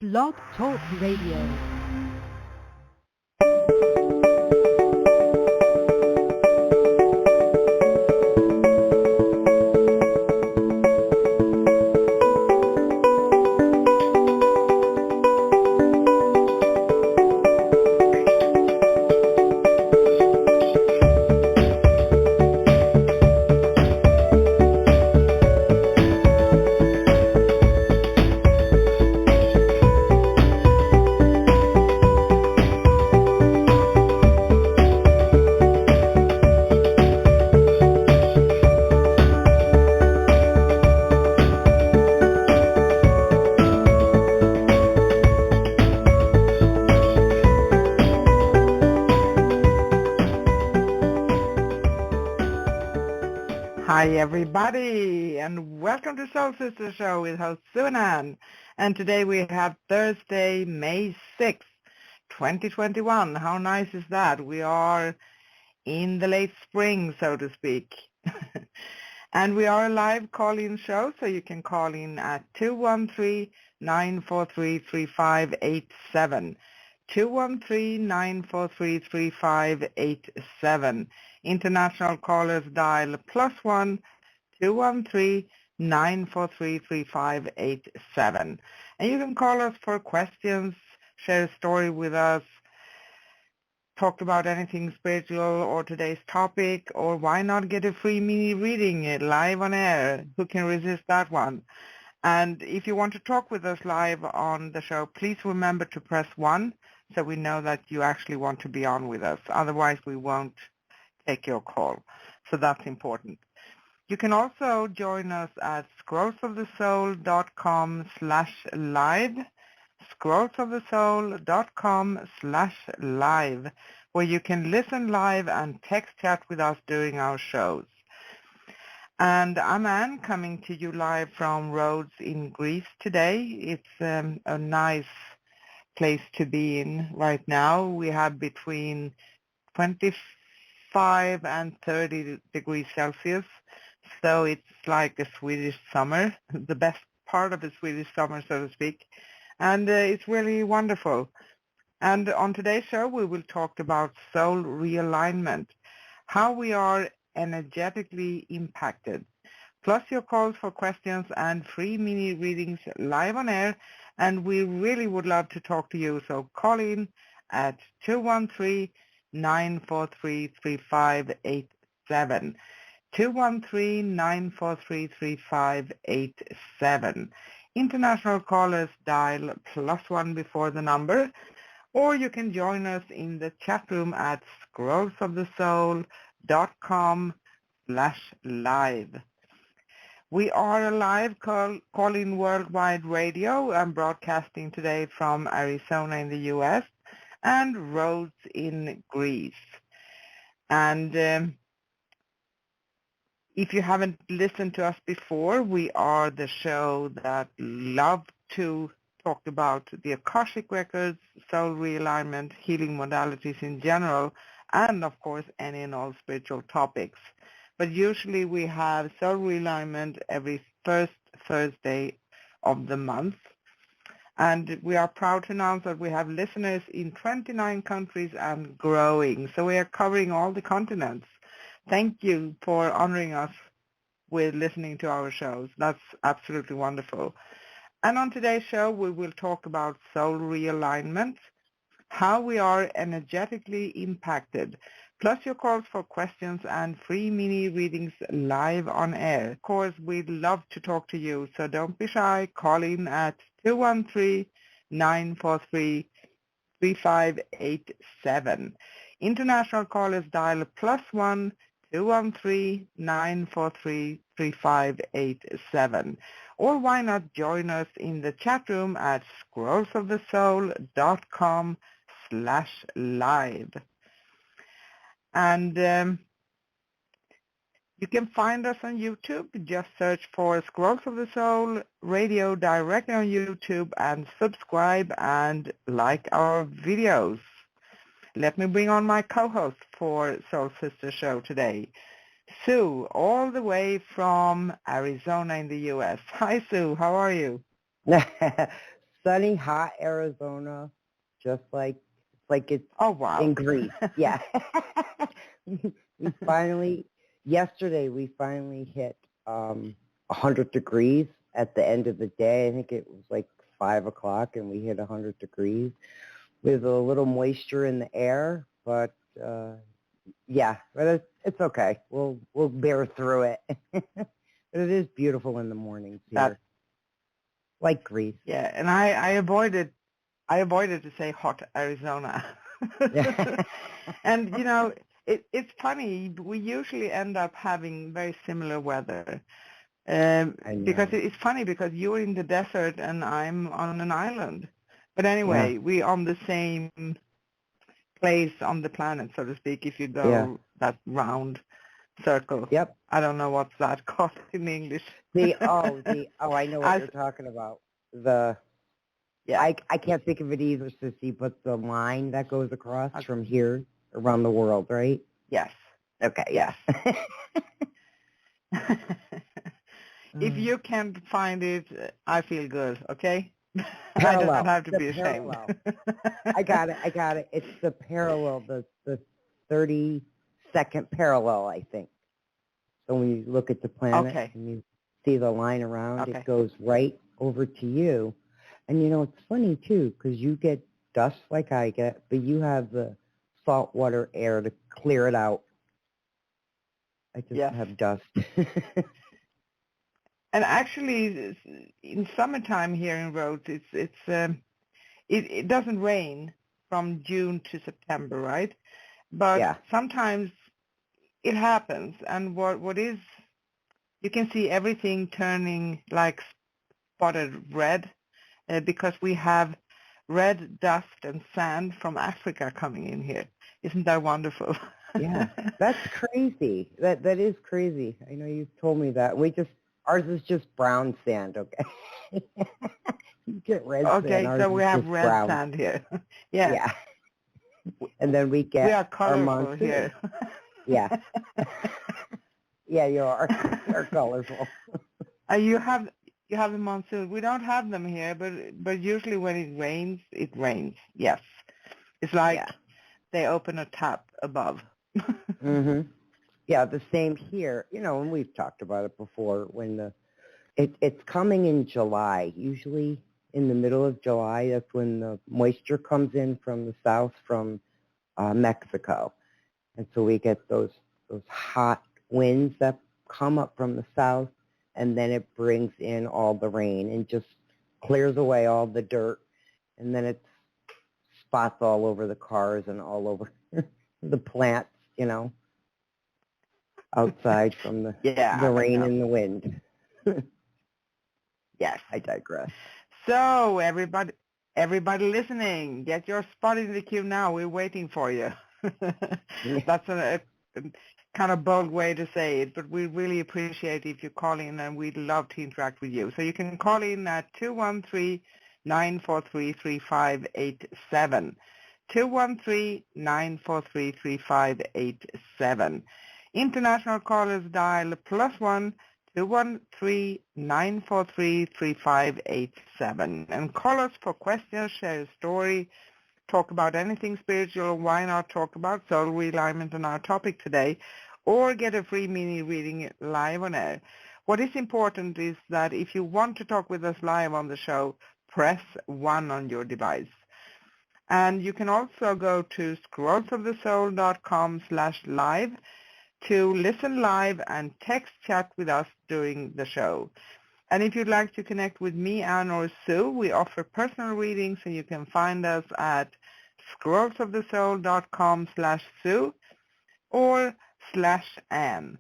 Blog Talk Radio. Hi everybody, and welcome to Soul Sister Show with host Sunan. And today we have Thursday, May 6th, 2021. How nice is that? We are in the late spring, so to speak. And we are a live call-in show, so you can call in at 213-943-3587. 213-943-3587. International callers dial +1 213-943-3587. And you can call us for questions, share a story with us, talk about anything spiritual or today's topic, or why not get a free mini reading live on air? Who can resist that one? And if you want to talk with us live on the show, please remember to press 1 so we know that you actually want to be on with us. Otherwise, we won't take your call. So that's important. You can also join us at scrollsofthesoul.com/live, scrollsofthesoul.com/live, where you can listen live and text chat with us during our shows. And I'm Anne, coming to you live from Rhodes in Greece today. It's a nice place to be in right now. We have between 25 and 30 degrees Celsius. So it's like a Swedish summer, the best part of a Swedish summer, so to speak. And it's really wonderful. And on today's show, we will talk about soul realignment, how we are energetically impacted, plus your calls for questions and free mini readings live on air. And we really would love to talk to you. So call in at 213-943-3587. 213-943-3587. International callers dial +1 before the number, or you can join us in the chat room at scrollsofthesoul.com/live. We are a live call-in worldwide radio and broadcasting today from Arizona in the U.S. and Rhodes in Greece. And if you haven't listened to us before, we are the show that love to talk about the Akashic Records, soul realignment, healing modalities in general, and of course any and all spiritual topics. But usually we have soul realignment every first Thursday of the month. And we are proud to announce that we have listeners in 29 countries and growing. So we are covering all the continents. Thank you for honoring us with listening to our shows. That's absolutely wonderful. And on today's show, we will talk about soul realignment, how we are energetically impacted, plus your calls for questions and free mini readings live on air. Of course, we'd love to talk to you, so don't be shy. Call in at 213-943-3587. International callers dial +1 213-943-3587. Or why not join us in the chat room at scrollsofthesoul.com/live. And you can find us on YouTube. Just search for Scrolls of the Soul Radio directly on YouTube and subscribe and like our videos. Let me bring on my co-host for Soul Sister Show today, Sue, all the way from Arizona in the U.S. Hi, Sue. How are you? sunny, hot Arizona, just like it's Oh, wow. in Greece. Yeah. Yesterday we finally hit 100 degrees at the end of the day. I think it was like 5 o'clock, and we hit 100 degrees with a little moisture in the air. But yeah, but it's okay. We'll bear through it. But it is beautiful in the mornings here, like Greece. Yeah, and I avoided to say hot Arizona. And, it's funny. We usually end up having very similar weather. Because it's funny because you're in the desert and I'm on an island. But anyway, we're on the same place on the planet, so to speak, if you go that round circle. Yep. I don't know what's that called in English. I know what you're talking about. I can't think of it either, Sissy, but the line that goes across from here around the world, right? Yes. Okay, yes. If you can't find it, I feel good, okay? Parallel. I don't have to be ashamed. I got it. It's the parallel, the 30-second parallel, I think. So when you look at the planet and you see the line around, it goes right over to you. And, it's funny, too, because you get dust like I get, but you have the saltwater air to clear it out. I just have dust. And actually, in summertime here in Rhodes, it doesn't rain from June to September, right? But sometimes it happens, and what is, you can see everything turning like spotted red because we have red dust and sand from Africa coming in here. Isn't that wonderful? Yeah, that's crazy. That is crazy. I know you've told me that. Ours is just brown sand, okay? You get red sand. Okay, so we have red brown sand here. Yeah. And then we get are colorful our monsoon. Here. Yeah. Yeah, you are. You're colorful. You have a monsoon. We don't have them here, but usually when it rains. Yes. It's like they open a tap above. Mhm. Yeah, the same here. And we've talked about it before. When it's coming in July, usually in the middle of July. That's when the moisture comes in from the south, from Mexico, and so we get those hot winds that come up from the south, and then it brings in all the rain and just clears away all the dirt, and then it's spots all over the cars and all over the plants, outside from the rain and the wind. Yes. I digress. So everybody listening, get your spot in the queue now. We're waiting for you. That's a kind of bold way to say it, but we really appreciate if you call in, and we'd love to interact with you. So you can call in at 213-943-3587. 213-943-3587. International callers dial +1 213-943-3587. And call us for questions, share a story, talk about anything spiritual. Why not talk about soul realignment on our topic today, or get a free mini reading live on air. What is important is that if you want to talk with us live on the show, press 1 on your device. And you can also go to scrollsofthesoul.com/live to listen live and text chat with us during the show. And if you'd like to connect with me, Anne, or Sue, we offer personal readings, and you can find us at scrollsofthesoul.com/Sue or /Anne.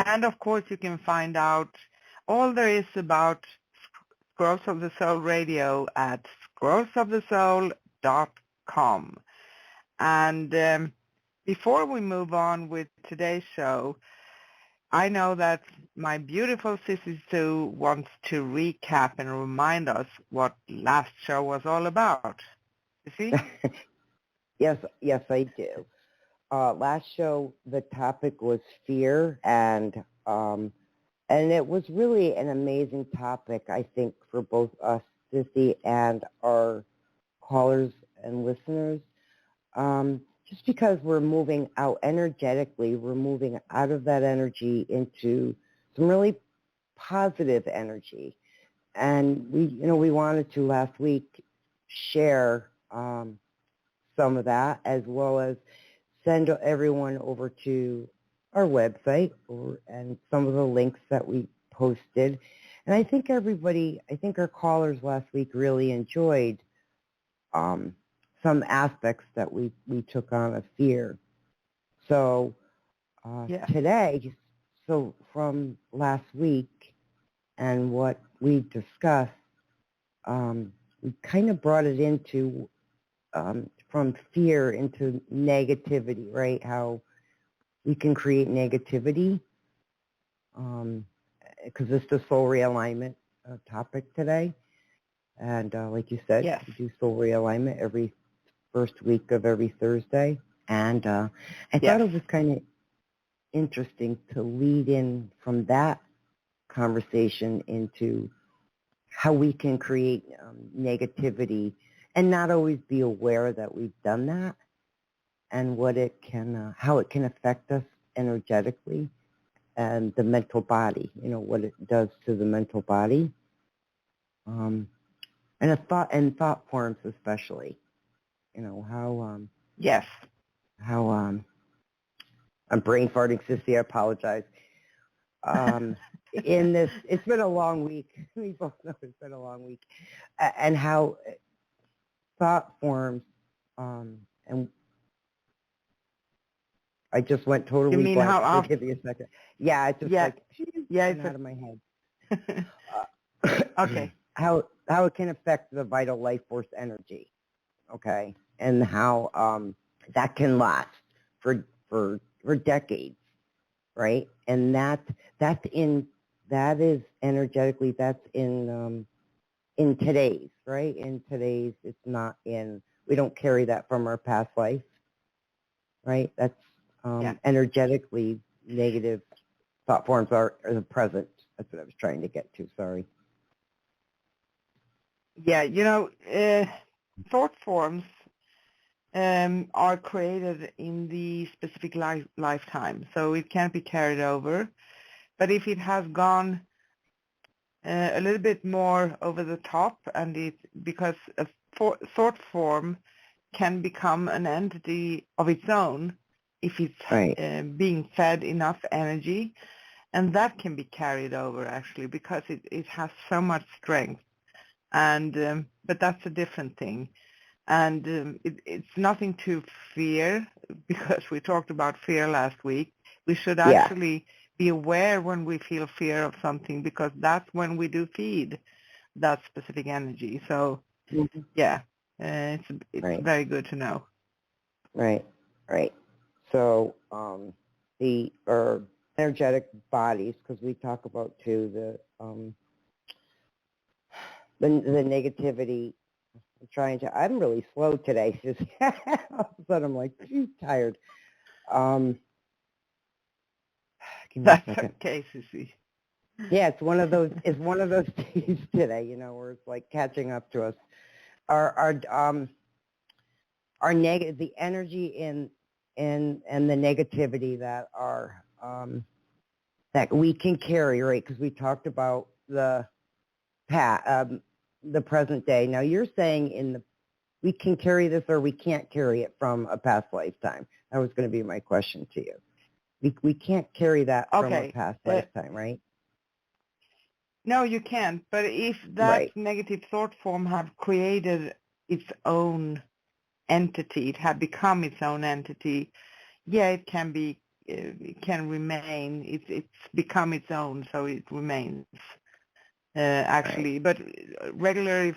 And of course, you can find out all there is about Scrolls of the Soul Radio at scrollsofthesoul.com. And before we move on with today's show, I know that my beautiful Sissy Sue wants to recap and remind us what last show was all about. Sissy? Yes, I do. Last show, the topic was fear, and it was really an amazing topic, I think, for both us Sissy, and our callers and listeners. Just because we're moving out energetically, we're moving out of that energy into some really positive energy. And we wanted to last week share some of that, as well as send everyone over to our website and some of the links that we posted. And I think our callers last week really enjoyed some aspects that we took on of fear. So today, so from last week and what we discussed, we kind of brought it into from fear into negativity, right? How we can create negativity, because it's the soul realignment topic today. And like you said, Yes. we do soul realignment every first week of every Thursday. And I thought it was kind of interesting to lead in from that conversation into how we can create negativity and not always be aware that we've done that, and what it can, how it can affect us energetically and the mental body, what it does to the mental body. And thought forms especially, how Yes. how I'm brain farting, Sissy, I apologize. In this, it's been a long week. We both know it's been a long week, and how thought forms, and I just went totally You mean blank. how? So give me a second. Yeah, it's just went out of my head. Okay. How it can affect the vital life force energy, okay, and how that can last for decades, right? And that is energetically, that's in today's, right? In today's, it's not in. We don't carry that from our past life, right? That's energetically negative thought forms are the present. That's what I was trying to get to. Sorry. Yeah, thought forms are created in the specific lifetime, so it can't be carried over. But if it has gone a little bit more over the top, and because a thought form can become an entity of its own if it's being fed enough energy, and that can be carried over actually because it has so much strength. And but that's a different thing, and it's nothing to fear, because we talked about fear last week. We should actually be aware when we feel fear of something, because that's when we do feed that specific energy. So it's very good to know. Right. So the energetic bodies, because we talk about too the negativity. I'm really slow today. Just all of a sudden I'm like tired. That's okay, Sissy. Yeah, it's one of those days today, where it's like catching up to us. Our negative, the energy in and the negativity that that we can carry, right? Because we talked about the present day. Now you're saying we can carry this, or we can't carry it from a past lifetime. That was going to be my question to you. We can't carry that from a past lifetime, right? No, you can't. But if that negative thought form have created its own entity, it had become its own entity, it can be, it can remain. It's become its own, so it remains. Actually, but regular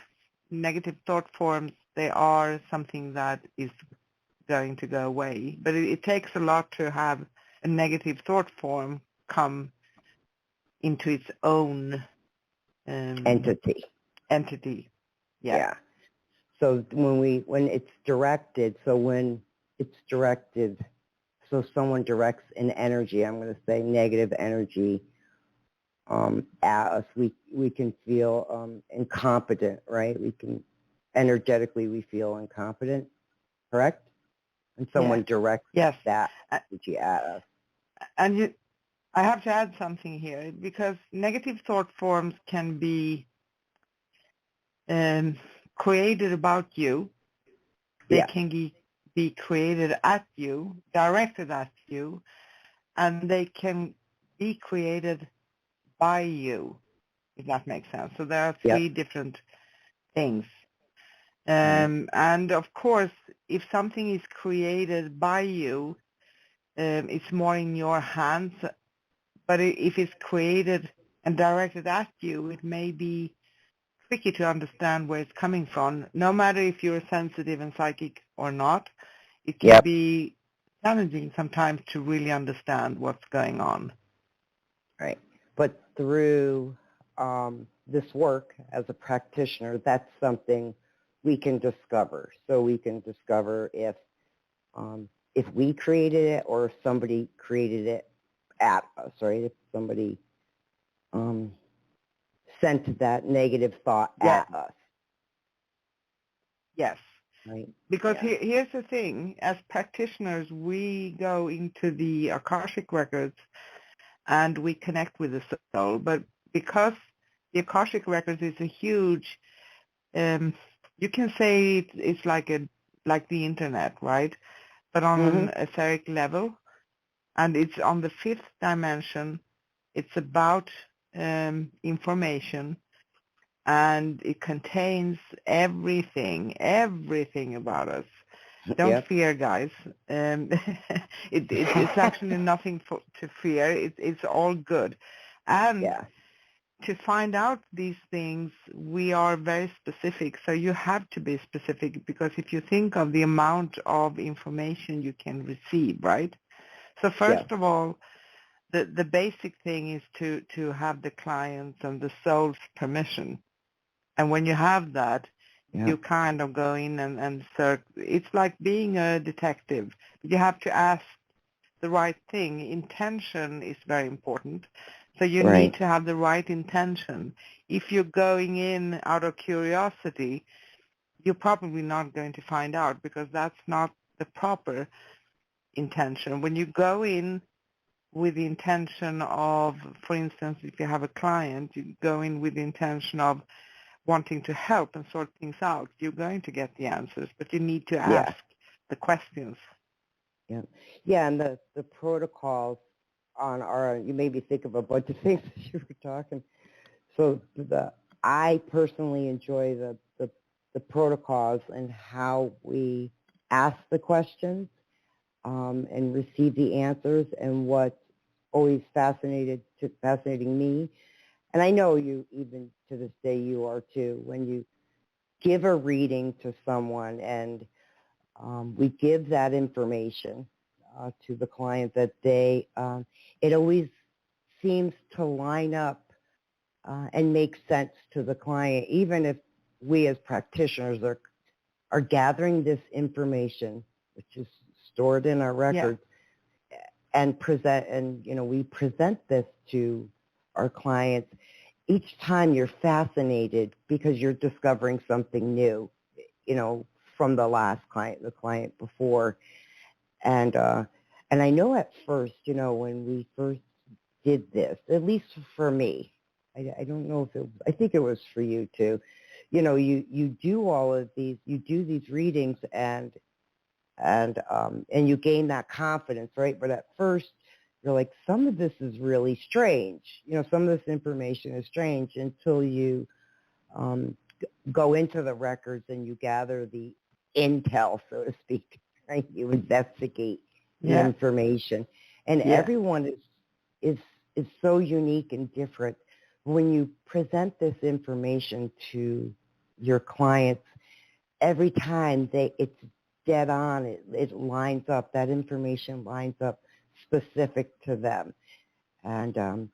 negative thought forms, they are something that is going to go away. But it takes a lot to have a negative thought form come into its own entity. Yeah. So when it's directed, so someone directs an energy, I'm going to say negative energy, at us, we can feel incompetent, right? We can energetically we feel incompetent, correct? And someone directs Yes. that energy at us. And I have to add something here because negative thought forms can be created about you. They can be created at you, directed at you, and they can be created by you, if that makes sense. So there are three different things. And of course, if something is created by you, it's more in your hands. But if it's created and directed at you, it may be tricky to understand where it's coming from. No matter if you're sensitive and psychic or not, it can be challenging sometimes to really understand what's going on. Right. But through this work as a practitioner, that's something we can discover. So we can discover if we created it or if somebody created it at us, right? If somebody sent that negative thought at us. Yes. Right. Because here's the thing. As practitioners, we go into the Akashic records and we connect with the soul. But because the Akashic records is a huge, you can say it's like the internet, right? But on an etheric level, and it's on the fifth dimension. It's about information, and it contains everything about us. Don't fear, guys. It's actually nothing to fear. It's all good. And to find out these things, we are very specific. So you have to be specific because if you think of the amount of information you can receive, right? So first of all, the basic thing is to have the client's and the soul's permission. And when you have that, you kind of go in and search. It's like being a detective. You have to ask the right thing. Intention is very important. So you need to have the right intention. If you're going in out of curiosity, you're probably not going to find out because that's not the proper intention. When you go in with the intention of, for instance, if you have a client, you go in with the intention of wanting to help and sort things out, you're going to get the answers, but you need to ask the questions. Yeah, and the protocols on our, you made me think of a bunch of things as you were talking. So I personally enjoy the protocols and how we ask the questions and receive the answers, and what's always fascinating me, and I know you, even to this day, you are too, when you give a reading to someone and we give that information to the client that they, it always seems to line up and make sense to the client, even if we as practitioners are gathering this information, which is stored in our records, and we present this to our clients. Each time you're fascinated because you're discovering something new, from the last client, the client before. And I know at first, when we first did this, at least for me, I don't know if I think it was for you too, you do all of these, you do these readings and you gain that confidence, right? But at first, you're like, some of this is really strange. Some of this information is strange until you go into the records and you gather the intel, so to speak, right? You investigate the information. And everyone is so unique and different. When you present this information to your clients, every time it's dead on, it lines up, that information lines up specific to them. And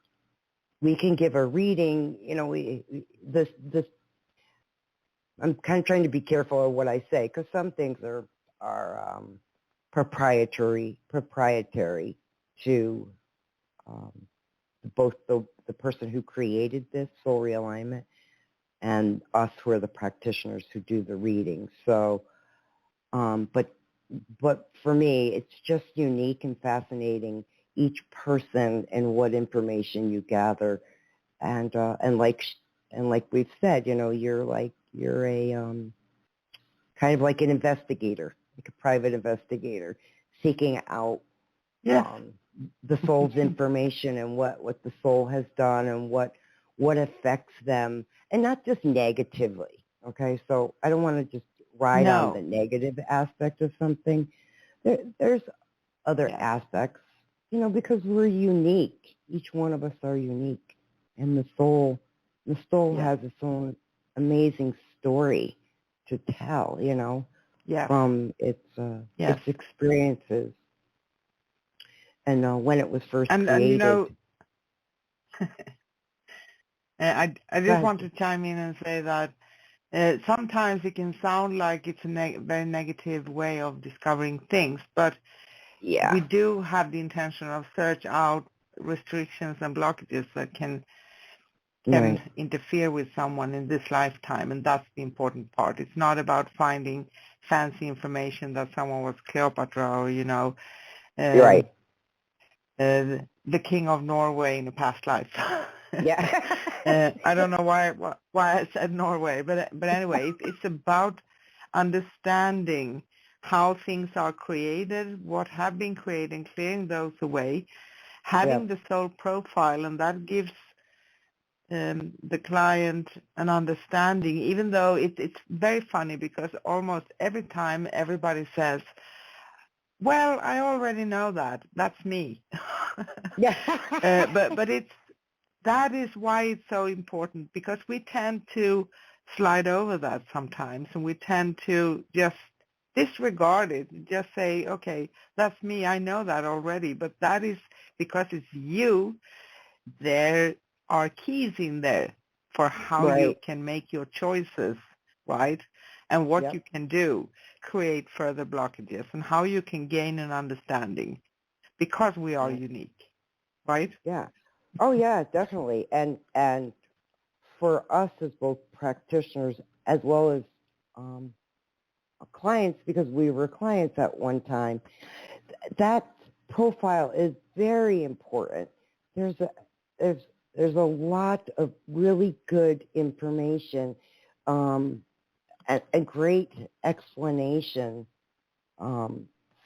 we can give a reading, this I'm kind of trying to be careful of what I say, because some things are proprietary to both the person who created this soul realignment and us who are the practitioners who do the reading. So, but for me, it's just unique and fascinating, each person and what information you gather, and like we've said, you're a kind of like an investigator, like a private investigator, seeking out Yes. The soul's information and what the soul has done and what affects them, and not just negatively. Okay, so I don't want to just ride on the negative aspect of something. There's other aspects, because we're unique. Each one of us are unique, and the soul has its own amazing story to tell. From its experiences. And when it was first created. I just want to chime in and say that sometimes it can sound like it's a very negative way of discovering things, but we do have the intention of search out restrictions and blockages that can interfere with someone in this lifetime, and that's the important part. It's not about finding fancy information that someone was Cleopatra or, Right. The king of Norway in a past life. Yeah. I don't know why I said Norway, but anyway, it's about understanding how things are created, what have been created, clearing those away, having the soul profile, and that gives the client an understanding, even though it's very funny because almost every time everybody says, well, I already know that. That's me. Yeah. But that is why it's so important, because we tend to slide over that sometimes, and we tend to just disregard it, just say, okay, that's me, I know that already, but that is because it's you. There are keys in there for how you can make your choices, right? And what you can do, create further blockages, and how you can gain an understanding, because we are unique, right? Yeah. Oh, yeah, definitely. And for us as both practitioners as well as clients, because we were clients at one time, that profile is very important. There's a lot of really good information and great explanation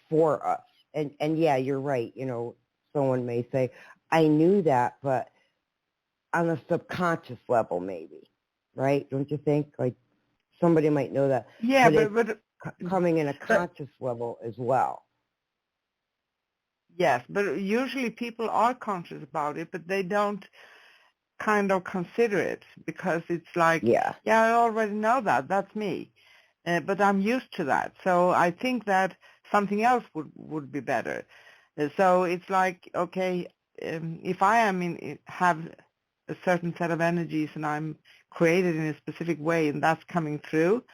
for us. And yeah, you're right. Someone may say, I knew that, but on a subconscious level, maybe, right? Don't you think? Like somebody might know that, but coming in a conscious level as well. Yes, but usually people are conscious about it, but they don't kind of consider it, because it's like, I already know that. That's me. But I'm used to that. So I think that something else would be better. So it's like, okay, if I have a certain set of energies and I'm created in a specific way and that's coming through,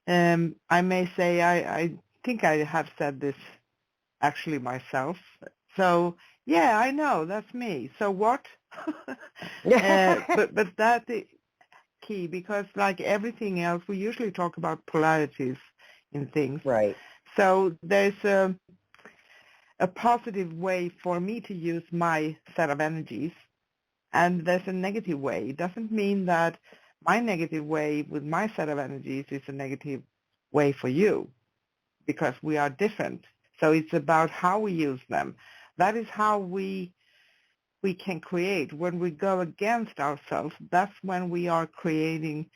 I may say, I think I have said this actually myself. So yeah, I know, that's me. So what? But that is key, because like everything else, we usually talk about polarities in things. Right. So there's a positive way for me to use my set of energies, and there's a negative way. It doesn't mean that my negative way with my set of energies is a negative way for you, because we are different. So it's about how we use them. That is how we can create. When we go against ourselves, that's when we are creating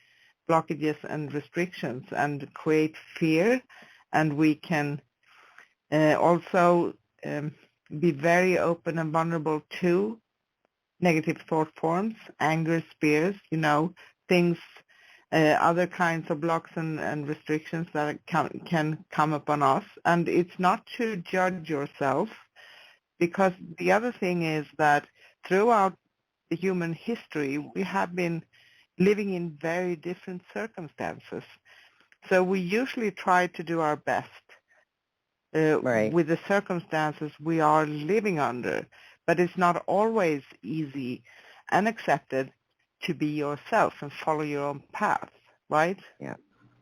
blockages and restrictions and create fear, and we can also be very open and vulnerable to negative thought forms, anger, fears, things, other kinds of blocks and restrictions that can come upon us. And it's not to judge yourself, because the other thing is that throughout the human history, we have been living in very different circumstances. So we usually try to do our best with the circumstances we are living under. but it's not always easy and accepted to be yourself and follow your own path, right? Yeah.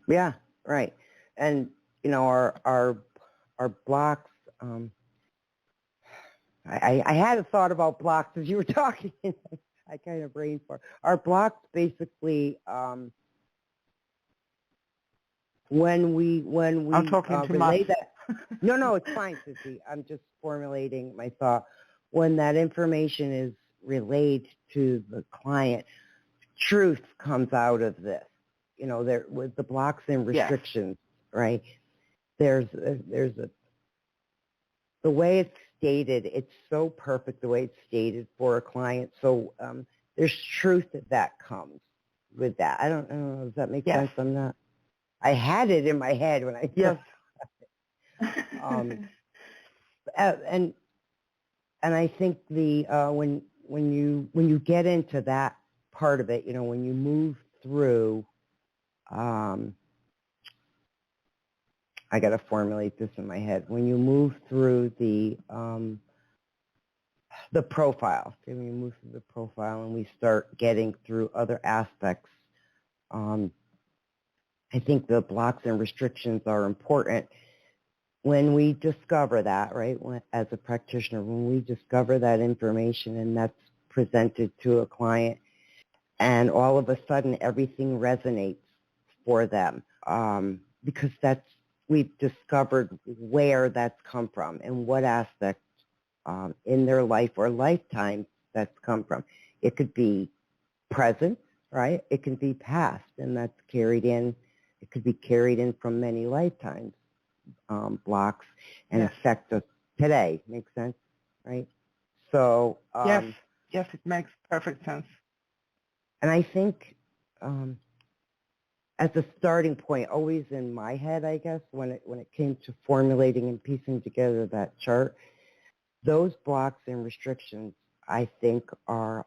Yeah, right. And our blocks. I had a thought about blocks as you were talking. I kind of brain for our blocks basically. When I'm we talking too much. relay that. No, it's fine, Sissy. I'm just formulating my thought. When that information is relayed to the client, truth comes out of this. There with the blocks and Yes. restrictions, right? There's a the way it's stated. It's so perfect the way it's stated for a client. So there's truth that comes with that. I don't know. Does that make Yes. sense? I'm not. I had it in my head when I Yes. and I think the when you get into that part of it, when you move through, I got to formulate this in my head. When you move through the profile, okay, when you move through the profile and we start getting through other aspects, I think the blocks and restrictions are important. When we discover that, right, as a practitioner, when we discover that information and that's presented to a client, and all of a sudden everything resonates for them, because we've discovered where that's come from and what aspect in their life or lifetime that's come from. It could be present, right? It can be past, and that's carried in. It could be carried in from many lifetimes. Blocks and Yes. affect us today. Makes sense, right? So yes, it makes perfect sense. And I think as a starting point, always in my head, I guess, when it came to formulating and piecing together that chart, those blocks and restrictions, I think, are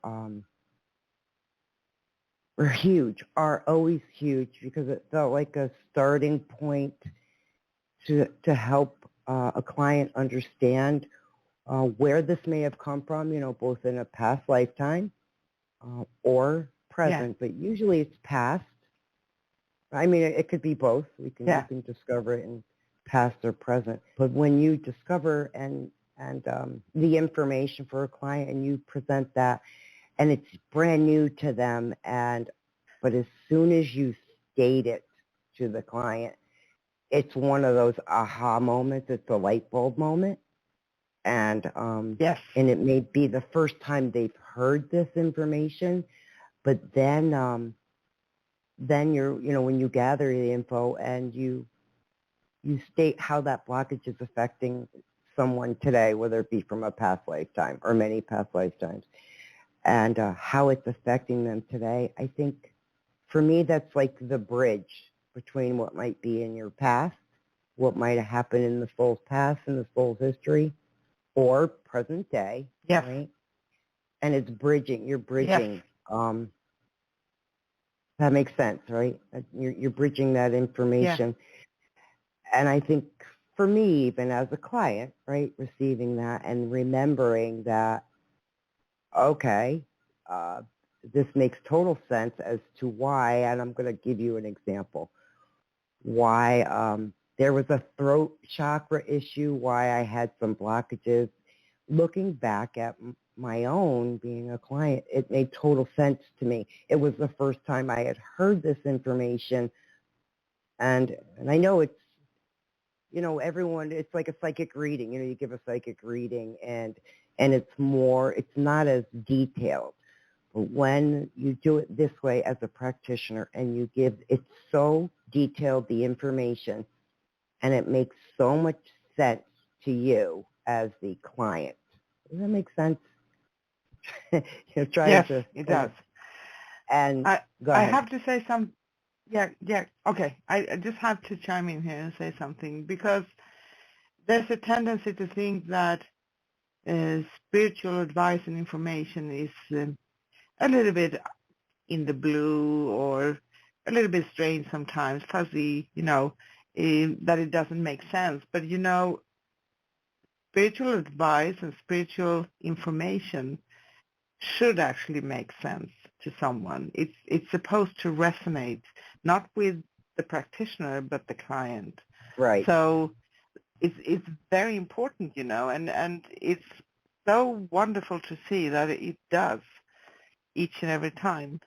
huge, are always huge, because it felt like a starting point to help a client understand where this may have come from, both in a past lifetime or present, but usually it's past. I mean, it could be both. You can discover it in past or present. But when you discover and the information for a client and you present that, and it's brand new to them, but as soon as you state it to the client, it's one of those aha moments. It's a light bulb moment. And and it may be the first time they've heard this information, but then you're, when you gather the info and you state how that blockage is affecting someone today, whether it be from a past lifetime or many past lifetimes, and how it's affecting them today, I think for me that's like the bridge between what might be in your past, what might have happened in the soul's past, in the soul's history, or present day, right? And it's bridging. You're bridging. That makes sense, right? You're bridging that information. And I think for me, even as a client, right, receiving that and remembering that, okay, this makes total sense as to why, and I'm going to give you an example, why there was a throat chakra issue, why I had some blockages. Looking back at my own being a client, it made total sense to me. It was the first time I had heard this information, and I know it's, everyone, it's like a psychic reading. You give a psychic reading, and it's not as detailed. But when you do it this way as a practitioner and you give, it's so detailed, the information, and it makes so much sense to you as the client. Does that make sense? Yes, it does. And I go ahead. have to say something. Okay. I just have to chime in here and say something, because there's a tendency to think that spiritual advice and information is a little bit in the blue or a little bit strange sometimes, fuzzy, that it doesn't make sense. But, spiritual advice and spiritual information should actually make sense to someone. It's supposed to resonate, not with the practitioner, but the client. Right. So it's very important, and it's so wonderful to see that it does each and every time.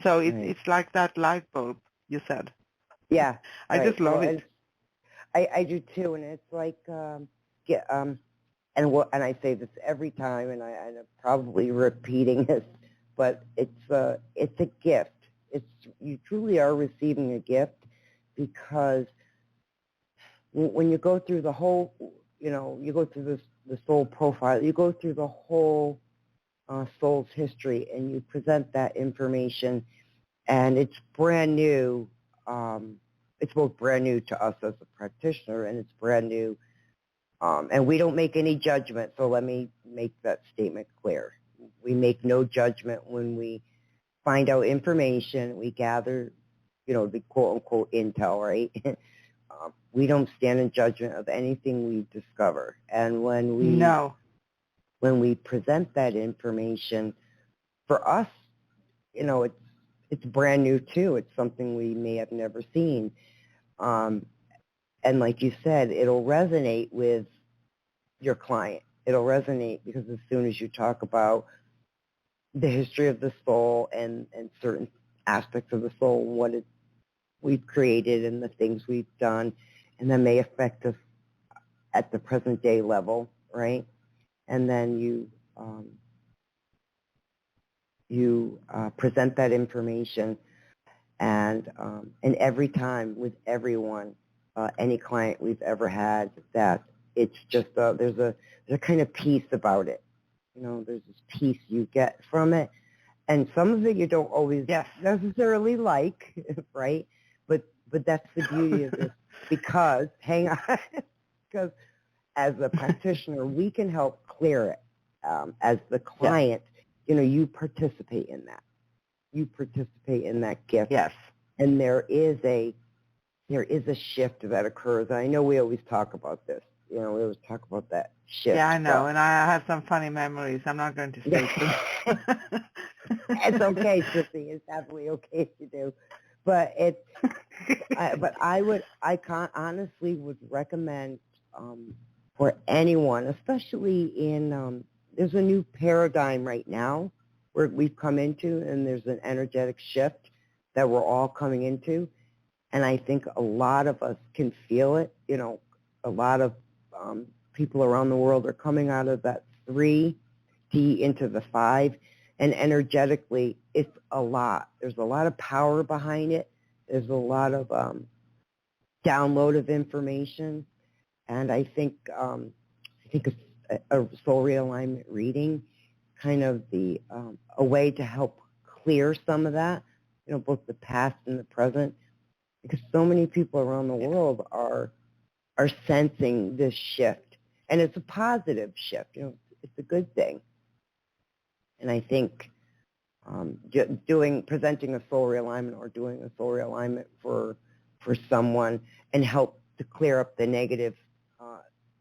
So it's like that light bulb you said. Yeah. I right. just love well, it. I do too, and it's like and I say this every time, and I'm probably repeating this, but it's a gift. You truly are receiving a gift, because when you go through the whole, you go through the soul profile, you go through the whole soul's history, and you present that information, and it's brand new. It's both brand new to us as a practitioner, and it's brand new. And we don't make any judgment, so let me make that statement clear. We make no judgment when we find out information. We gather, the quote-unquote intel, right? We don't stand in judgment of anything we discover. And when we present that information, for us, it's brand new too. It's something we may have never seen. And like you said, it'll resonate with your client. It'll resonate because as soon as you talk about the history of the soul and certain aspects of the soul, what we've created and the things we've done, and that may affect us at the present day level, right? And then you present that information, and every time with everyone, any client we've ever had, that it's just there's a kind of peace about it. There's this peace you get from it, and some of it you don't always necessarily like, right? But that's the beauty of this, because hang on, because as a practitioner we can help clear it. As the client, you participate in that. You participate in that gift. Yes. And there is a shift that occurs. I know we always talk about this. We always talk about that shift. Yeah, I know, and I have some funny memories. I'm not going to say them. It's okay, Sissy. It's absolutely okay if you do. But I honestly would recommend for anyone, especially in there's a new paradigm right now where we've come into, and there's an energetic shift that we're all coming into, and I think a lot of us can feel it. A lot of people around the world are coming out of that 3D into the 5, and energetically, it's a lot. There's a lot of power behind it. There's a lot of download of information, and I think a soul realignment reading, kind of a way to help clear some of that, both the past and the present, because so many people around the world are sensing this shift, and it's a positive shift. It's a good thing. And I think presenting a soul realignment or doing a soul realignment for someone and help to clear up the negative,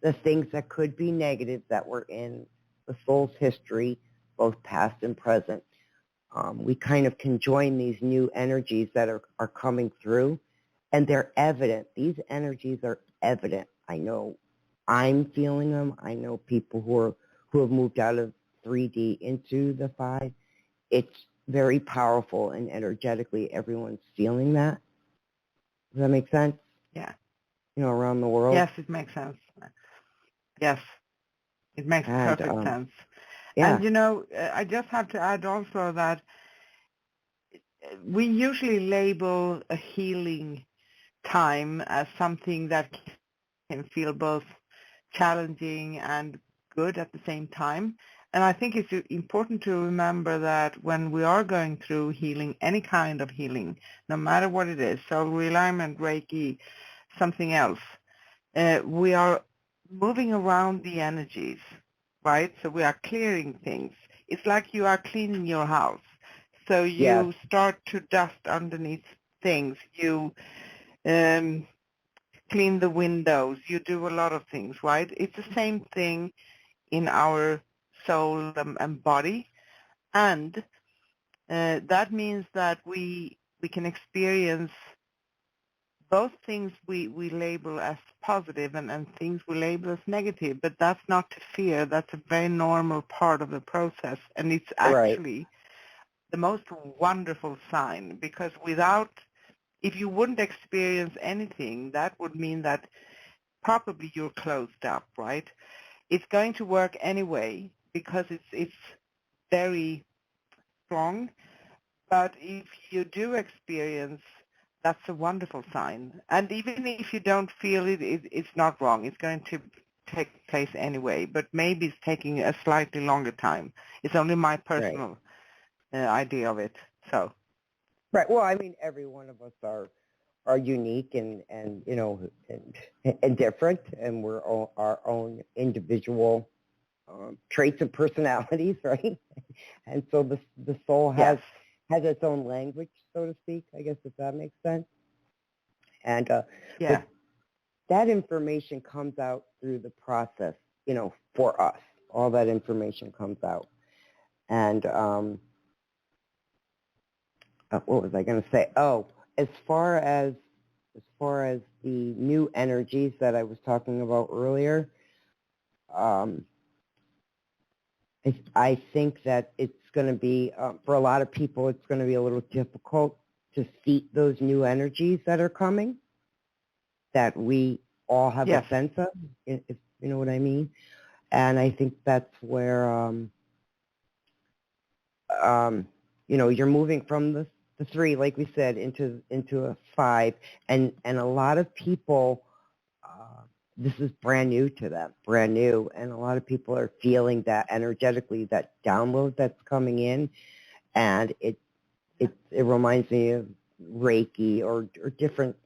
the things that could be negative that were in the soul's history, both past and present. We kind of can join these new energies that are coming through, and they're evident. These energies are evident. I know I'm feeling them. I know people who have moved out of 3D into the 5. It's very powerful, and energetically everyone's feeling that. Does that make sense? Yeah. Around the world? Yes, it makes sense. Yes, it makes perfect sense. Yeah. And, I just have to add also that we usually label a healing time as something that can feel both challenging and good at the same time. And I think it's important to remember that when we are going through healing, any kind of healing, no matter what it is, soul realignment, Reiki, something else, we are moving around the energies, right? So we are clearing things. It's like you are cleaning your house. So you start to dust underneath things. You clean the windows. You do a lot of things, right? It's the same thing in our soul and body. And that means that we can experience both things we label as positive and things we label as negative, but that's not to fear. That's a very normal part of the process, and it's Right. actually the most wonderful sign, because if you wouldn't experience anything, that would mean that probably you're closed up, right? It's going to work anyway because it's very strong. But if you do experience, that's a wonderful sign. And even if you don't feel it's not wrong. It's going to take place anyway, but maybe it's taking a slightly longer time. It's only my Right. personal idea of it. So. Right. Well, I mean, every one of us are unique and you know and different, and we're all our own individual traits and personalities, right? And so the soul has its own language, so to speak. I guess, if that makes sense. And Yeah. but that information comes out through the process, you know, for us. All that information comes out. And what was I going to say? Oh, as far as the new energies that I was talking about earlier, I think that it's going to be, for a lot of people, it's going to be a little difficult to seat those new energies that are coming, that we all have a sense of, if you know what I mean. And I think that's where, you know, you're moving from the 3, like we said, into a 5, and a lot of people, this is brand new to them, brand new, and a lot of people are feeling that energetically, that download that's coming in, and it reminds me of Reiki or different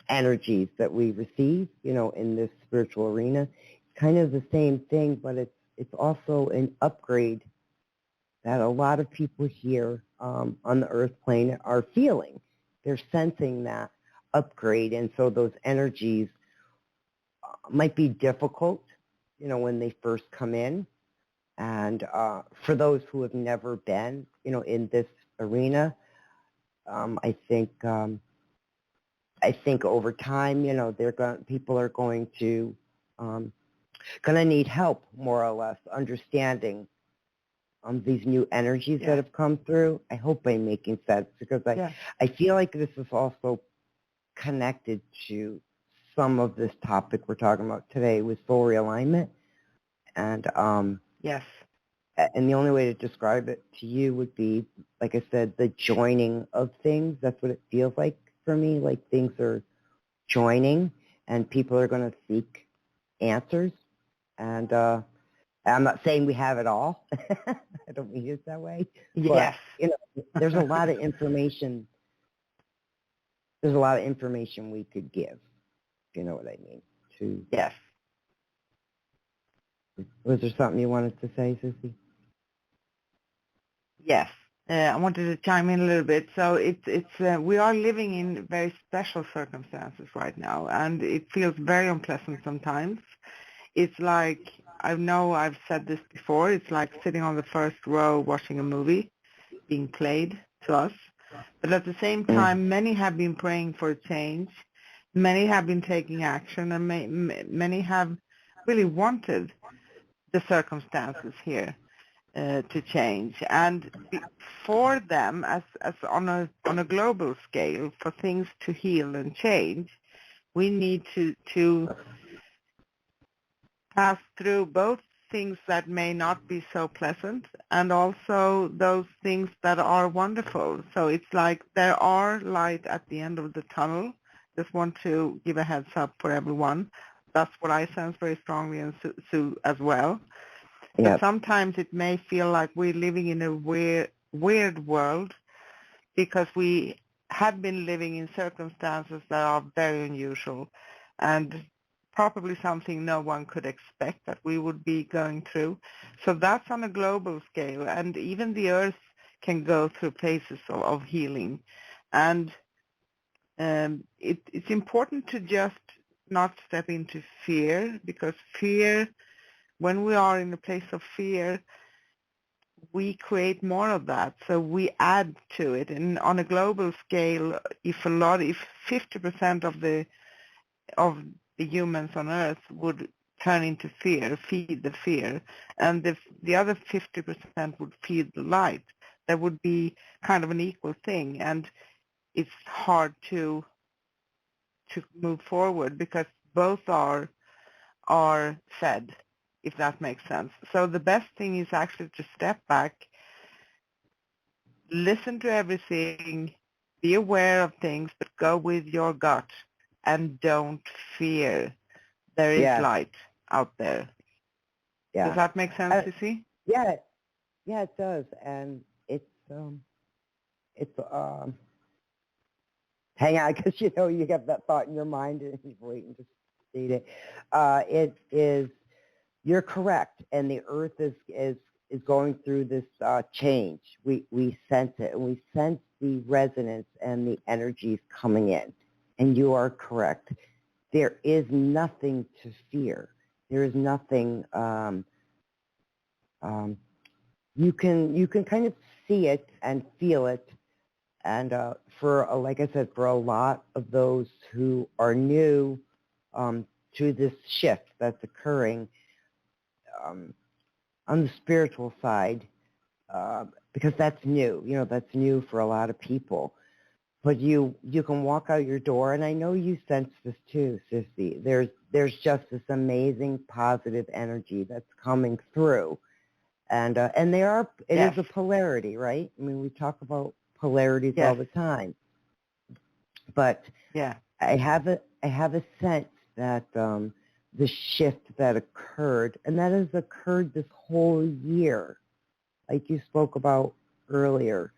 energies that we receive, you know, in this spiritual arena. It's kind of the same thing, but it's also an upgrade that a lot of people here on the earth plane are feeling. They're sensing that upgrade, and so those energies might be difficult, you know, when they first come in. And for those who have never been, you know, in this arena, I think over time, you know, people are going to need help, more or less, understanding these new energies that have come through. I hope I'm making sense, because I feel like this is also connected to some of this topic we're talking about today with soul realignment. And and the only way to describe it to you would be, like I said, the joining of things. That's what it feels like for me, like things are joining and people are going to seek answers. And I'm not saying we have it all. I don't mean it that way. But, you know, there's a lot of information. There's a lot of information we could give. You know what I mean? Was there something you wanted to say, Susie? Yes. I wanted to chime in a little bit. So we are living in very special circumstances right now, and it feels very unpleasant sometimes. It's like, I know I've said this before, it's like sitting on the first row watching a movie being played to us. But at the same time, many have been praying for a change. Many have been taking action, and many have really wanted the circumstances here to change. And for them, as on a global scale, for things to heal and change, we need to pass through both things that may not be so pleasant and also those things that are wonderful. So it's like there are light at the end of the tunnel. Just want to give a heads up for everyone. That's what I sense very strongly, and Sue as well. But sometimes it may feel like we're living in a weird world, because we have been living in circumstances that are very unusual and probably something no one could expect that we would be going through. So that's on a global scale, and even the earth can go through phases of healing. And It's important to just not step into fear, because fear, when we are in a place of fear, we create more of that. So we add to it. And on a global scale, if 50% of the humans on Earth would turn into fear, feed the fear, and the other 50% would feed the light, that would be kind of an equal thing. And it's hard to move forward because both are fed, if that makes sense. So the best thing is actually to step back, listen to everything, be aware of things, but go with your gut and don't fear. There is Yes. light out there. Yeah. Does that make sense, Sissy? Yeah. Yeah, it does. And it's hang on, because you have that thought in your mind and you're waiting to state it. It is, you're correct, and the earth is going through this change. We sense it, and we sense the resonance and the energies coming in. And you are correct. There is nothing to fear. There is nothing. You can kind of see it and feel it. And like I said, for a lot of those who are new to this shift that's occurring on the spiritual side, because that's new. That's new for a lot of people. But you can walk out your door, and I know you sense this too, Sissy. There's just this amazing positive energy that's coming through, and it Yes. is a polarity, right? I mean, we talk about polarities Yes. all the time, but Yeah. I have a sense that the shift that occurred, and that has occurred this whole year, like you spoke about earlier.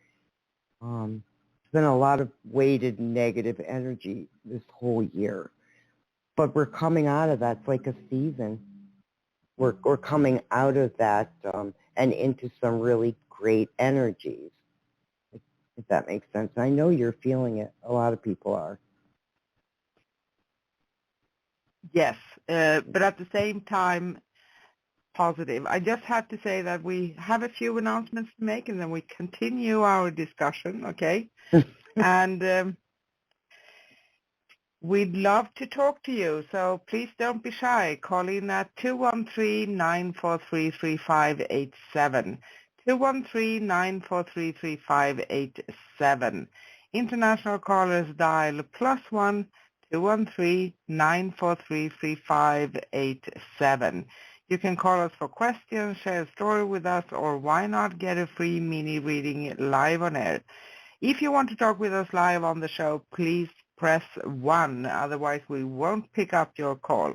There's been a lot of weighted negative energy this whole year, but we're coming out of that. It's like a season. We're coming out of that and into some really great energies, if that makes sense. I know you're feeling it. A lot of people are. Yes. But at the same time, positive. I just have to say that we have a few announcements to make, and then we continue our discussion, okay? And we'd love to talk to you, so please don't be shy. Call in at 213-943-3587. 213-943-3587. International callers dial +1 213-943-3587. You can call us for questions, share a story with us, or why not get a free mini reading live on air. If you want to talk with us live on the show, please press 1. Otherwise, we won't pick up your call.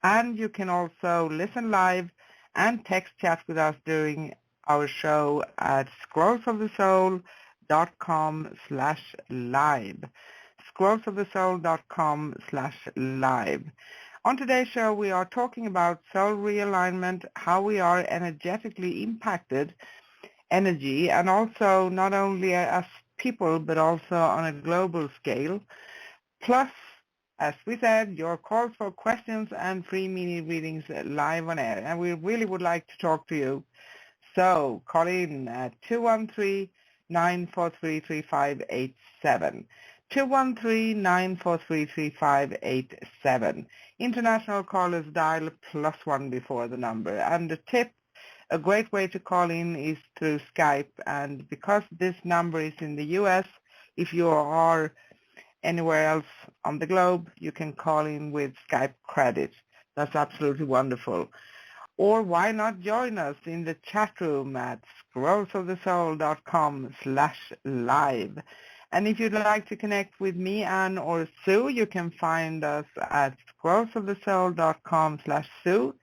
And you can also listen live and text chat with us during our show at scrollsofthesoul.com/live. scrollsofthesoul.com/live. On today's show, we are talking about soul realignment, how we are energetically impacted, energy, and also not only as people, but also on a global scale. Plus, as we said, your calls for questions and free mini readings live on air. And we really would like to talk to you. So call in at 213-943-3587. 213-943-3587. International callers dial +1 before the number. And the tip, a great way to call in is through Skype. And because this number is in the U.S., if you are anywhere else on the globe, you can call in with Skype credit. That's absolutely wonderful. Or why not join us in the chat room at scrollsofthesoul.com/live. And if you'd like to connect with me, Anne, or Sue, you can find us at scrollsofthesoul.com/Sue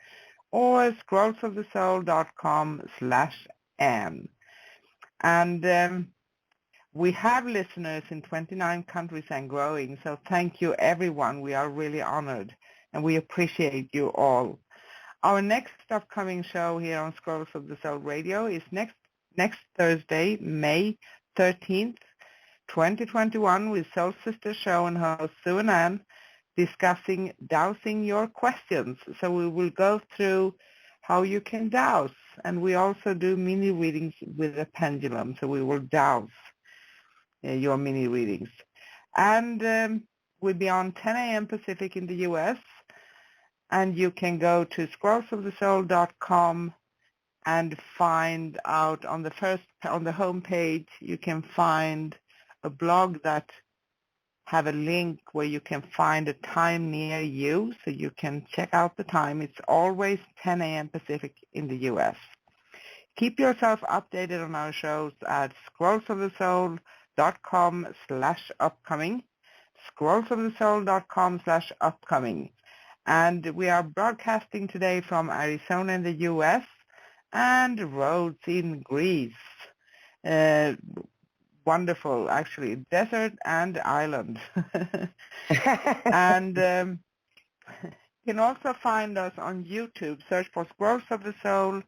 or scrollsofthesoul.com/Anne. And we have listeners in 29 countries and growing, so thank you everyone. We are really honored, and we appreciate you all. Our next upcoming show here on Scrolls of the Soul Radio is next Thursday, May 13th, 2021 with Soul Sister Show and host Sue and Ann, discussing dowsing your questions. So we will go through how you can dowse, and we also do mini readings with a pendulum, so we will dowse your mini readings. And we'll be on 10 a.m. Pacific in the U.S., and you can go to scrollsofthesoul.com and find out on the home page, you can find a blog that have a link where you can find a time near you, so you can check out the time. It's always 10 a.m. Pacific in the U.S. Keep yourself updated on our shows at scrollsofthesoul.com/upcoming, scrollsofthesoul.com/upcoming. And we are broadcasting today from Arizona in the U.S. and Rhodes in Greece. Wonderful, actually, desert and island. And you can also find us on YouTube. Search for Scrolls of the Soul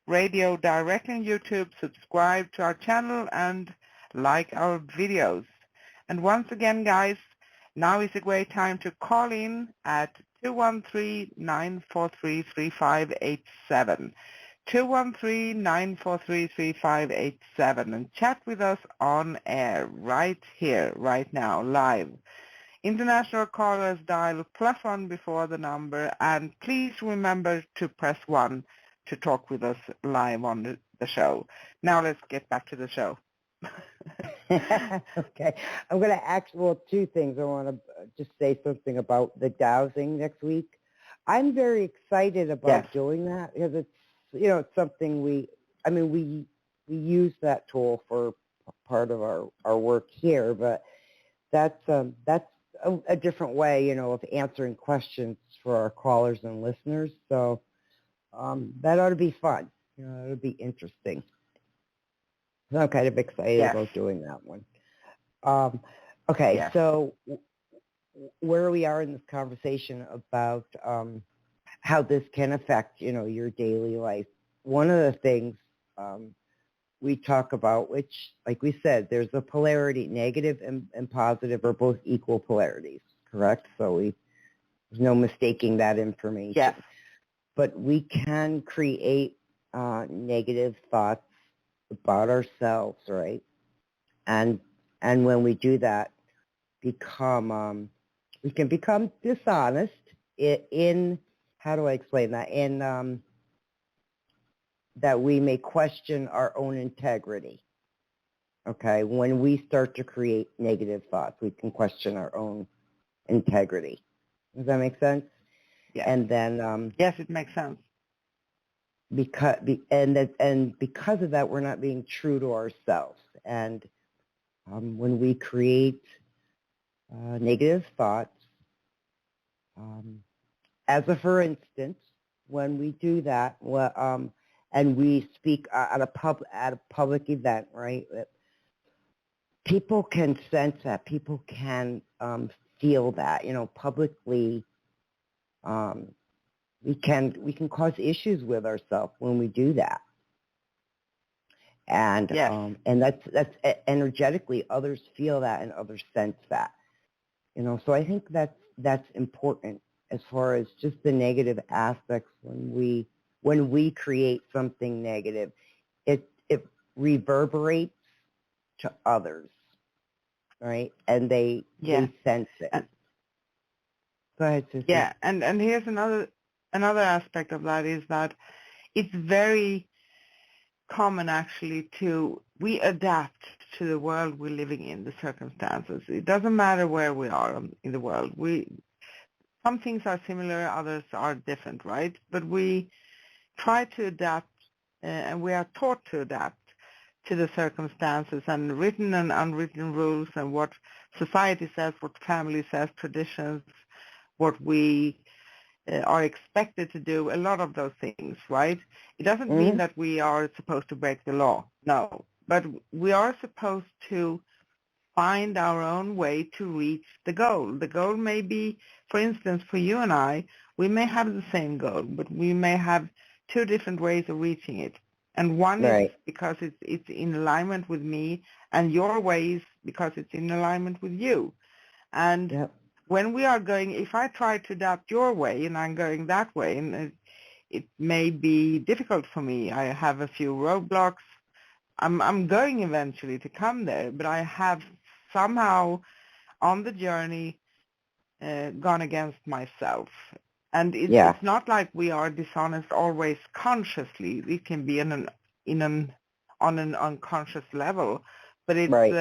Radio directly on YouTube. Subscribe to our channel and like our videos. And once again, guys, now is a great time to call in at 213-943-3587. 213-943-3587 and chat with us on air right here, right now, live. International callers dial +1 before the number, and please remember to press 1 to talk with us live on the show. Now let's get back to the show. Okay. I'm going to two things. I want to just say something about the dowsing next week. I'm very excited about doing that because it's, it's something we use that tool for part of our work here, but that's a different way, of answering questions for our callers and listeners. So that ought to be fun. It'll be interesting. So I'm kind of excited about doing that one. Okay, so where we are in this conversation about how this can affect, your daily life. One of the things we talk about, which, like we said, there's a polarity, negative and positive are both equal polarities, correct? So there's no mistaking that information. Yes. But we can create negative thoughts about ourselves, right? And when we do that, we can become dishonest in how do I explain that? In that we may question our own integrity. Okay, when we start to create negative thoughts, we can question our own integrity. Does that make sense? Yes. And then yes, it makes sense. Because of that, we're not being true to ourselves. And when we create negative thoughts, as a for instance, when we do that, and we speak at a public event, right? People can sense that. People can feel that. Publicly, we can cause issues with ourselves when we do that. And and that's energetically, others feel that and others sense that. So I think that's important as far as just the negative aspects when we create something negative, it reverberates to others, right? And they sense it. Go ahead, Susie. Yeah, and here's another aspect of that is that it's very common actually we adapt to the world we're living in, the circumstances. It doesn't matter where we are in the world. Some things are similar, others are different, right? But we try to adapt, and we are taught to adapt to the circumstances and written and unwritten rules and what society says, what family says, traditions, what we are expected to do, a lot of those things, right? It doesn't mean that we are supposed to break the law, no. But we are supposed to find our own way to reach the goal. The goal may be, for instance, for you and I, we may have the same goal, but we may have two different ways of reaching it. And one is Right. because it's in alignment with me, and your way is because it's in alignment with you. And Yep. when we are going, if I try to adapt your way and I'm going that way, and it may be difficult for me. I have a few roadblocks. I'm going eventually to come there, but I have somehow on the journey gone against myself. And Yeah. it's not like we are dishonest always consciously. It can be on an unconscious level, but Right.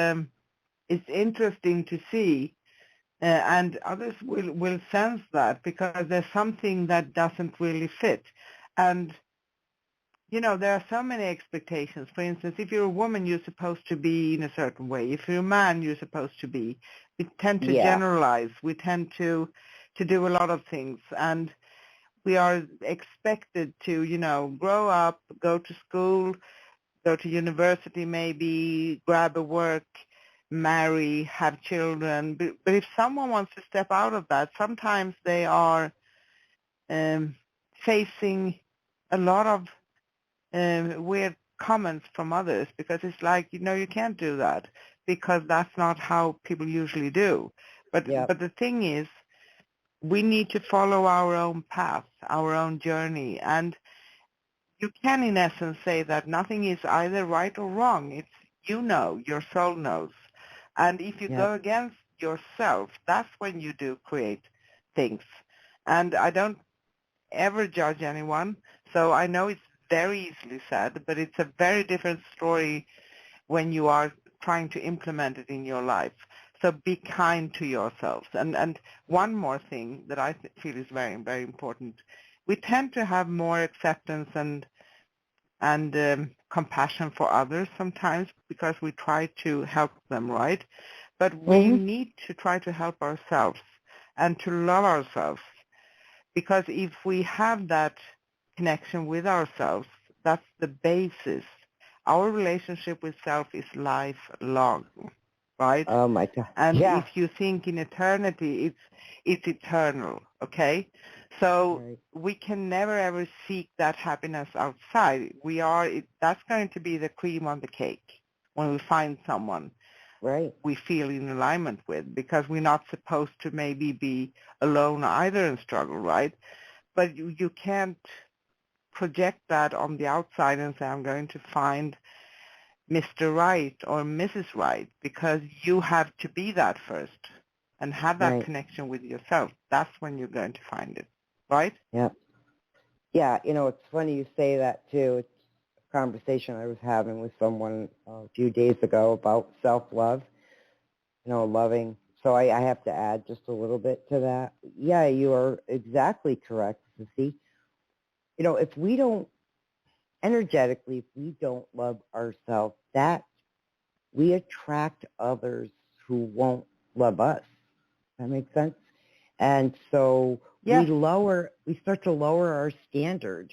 it's interesting to see, and others will sense that because there's something that doesn't really fit. And there are so many expectations. For instance, if you're a woman, you're supposed to be in a certain way. If you're a man, you're supposed to be. We tend to Yeah. generalize. We tend to do a lot of things, and we are expected to, grow up, go to school, go to university, maybe grab a work, marry, have children. But if someone wants to step out of that, sometimes they are um, facing a lot of weird comments from others because it's like, you can't do that because that's not how people usually do. But Yep. the thing is, we need to follow our own path, our own journey, and you can in essence say that nothing is either right or wrong. It's your soul knows. And if you Yep. go against yourself, that's when you do create things. And I don't ever judge anyone. So I know it's very easily said, but it's a very different story when you are trying to implement it in your life. So be kind to yourselves. And one more thing that I feel is very, very important. We tend to have more acceptance and compassion for others sometimes because we try to help them, right? But we Mhm. need to try to help ourselves and to love ourselves, because if we have that connection with ourselves, that's the basis. Our relationship with self is lifelong, right? Oh my God. And Yeah. if you think in eternity, it's eternal, okay? So Right. we can never ever seek that happiness outside. That's going to be the cream on the cake when we find someone Right. we feel in alignment with, because we're not supposed to maybe be alone either and struggle, right? But you can't project that on the outside and say, I'm going to find Mr. Right or Mrs. Right, because you have to be that first and have that Right. connection with yourself. That's when you're going to find it, right? Yep. Yeah. It's funny you say that too. It's a conversation I was having with someone a few days ago about self-love. Loving. So I have to add just a little bit to that. Yeah, you are exactly correct, Sissy. If we don't, energetically, if we don't love ourselves, that we attract others who won't love us. That makes sense? And so Yes. we start to lower our standard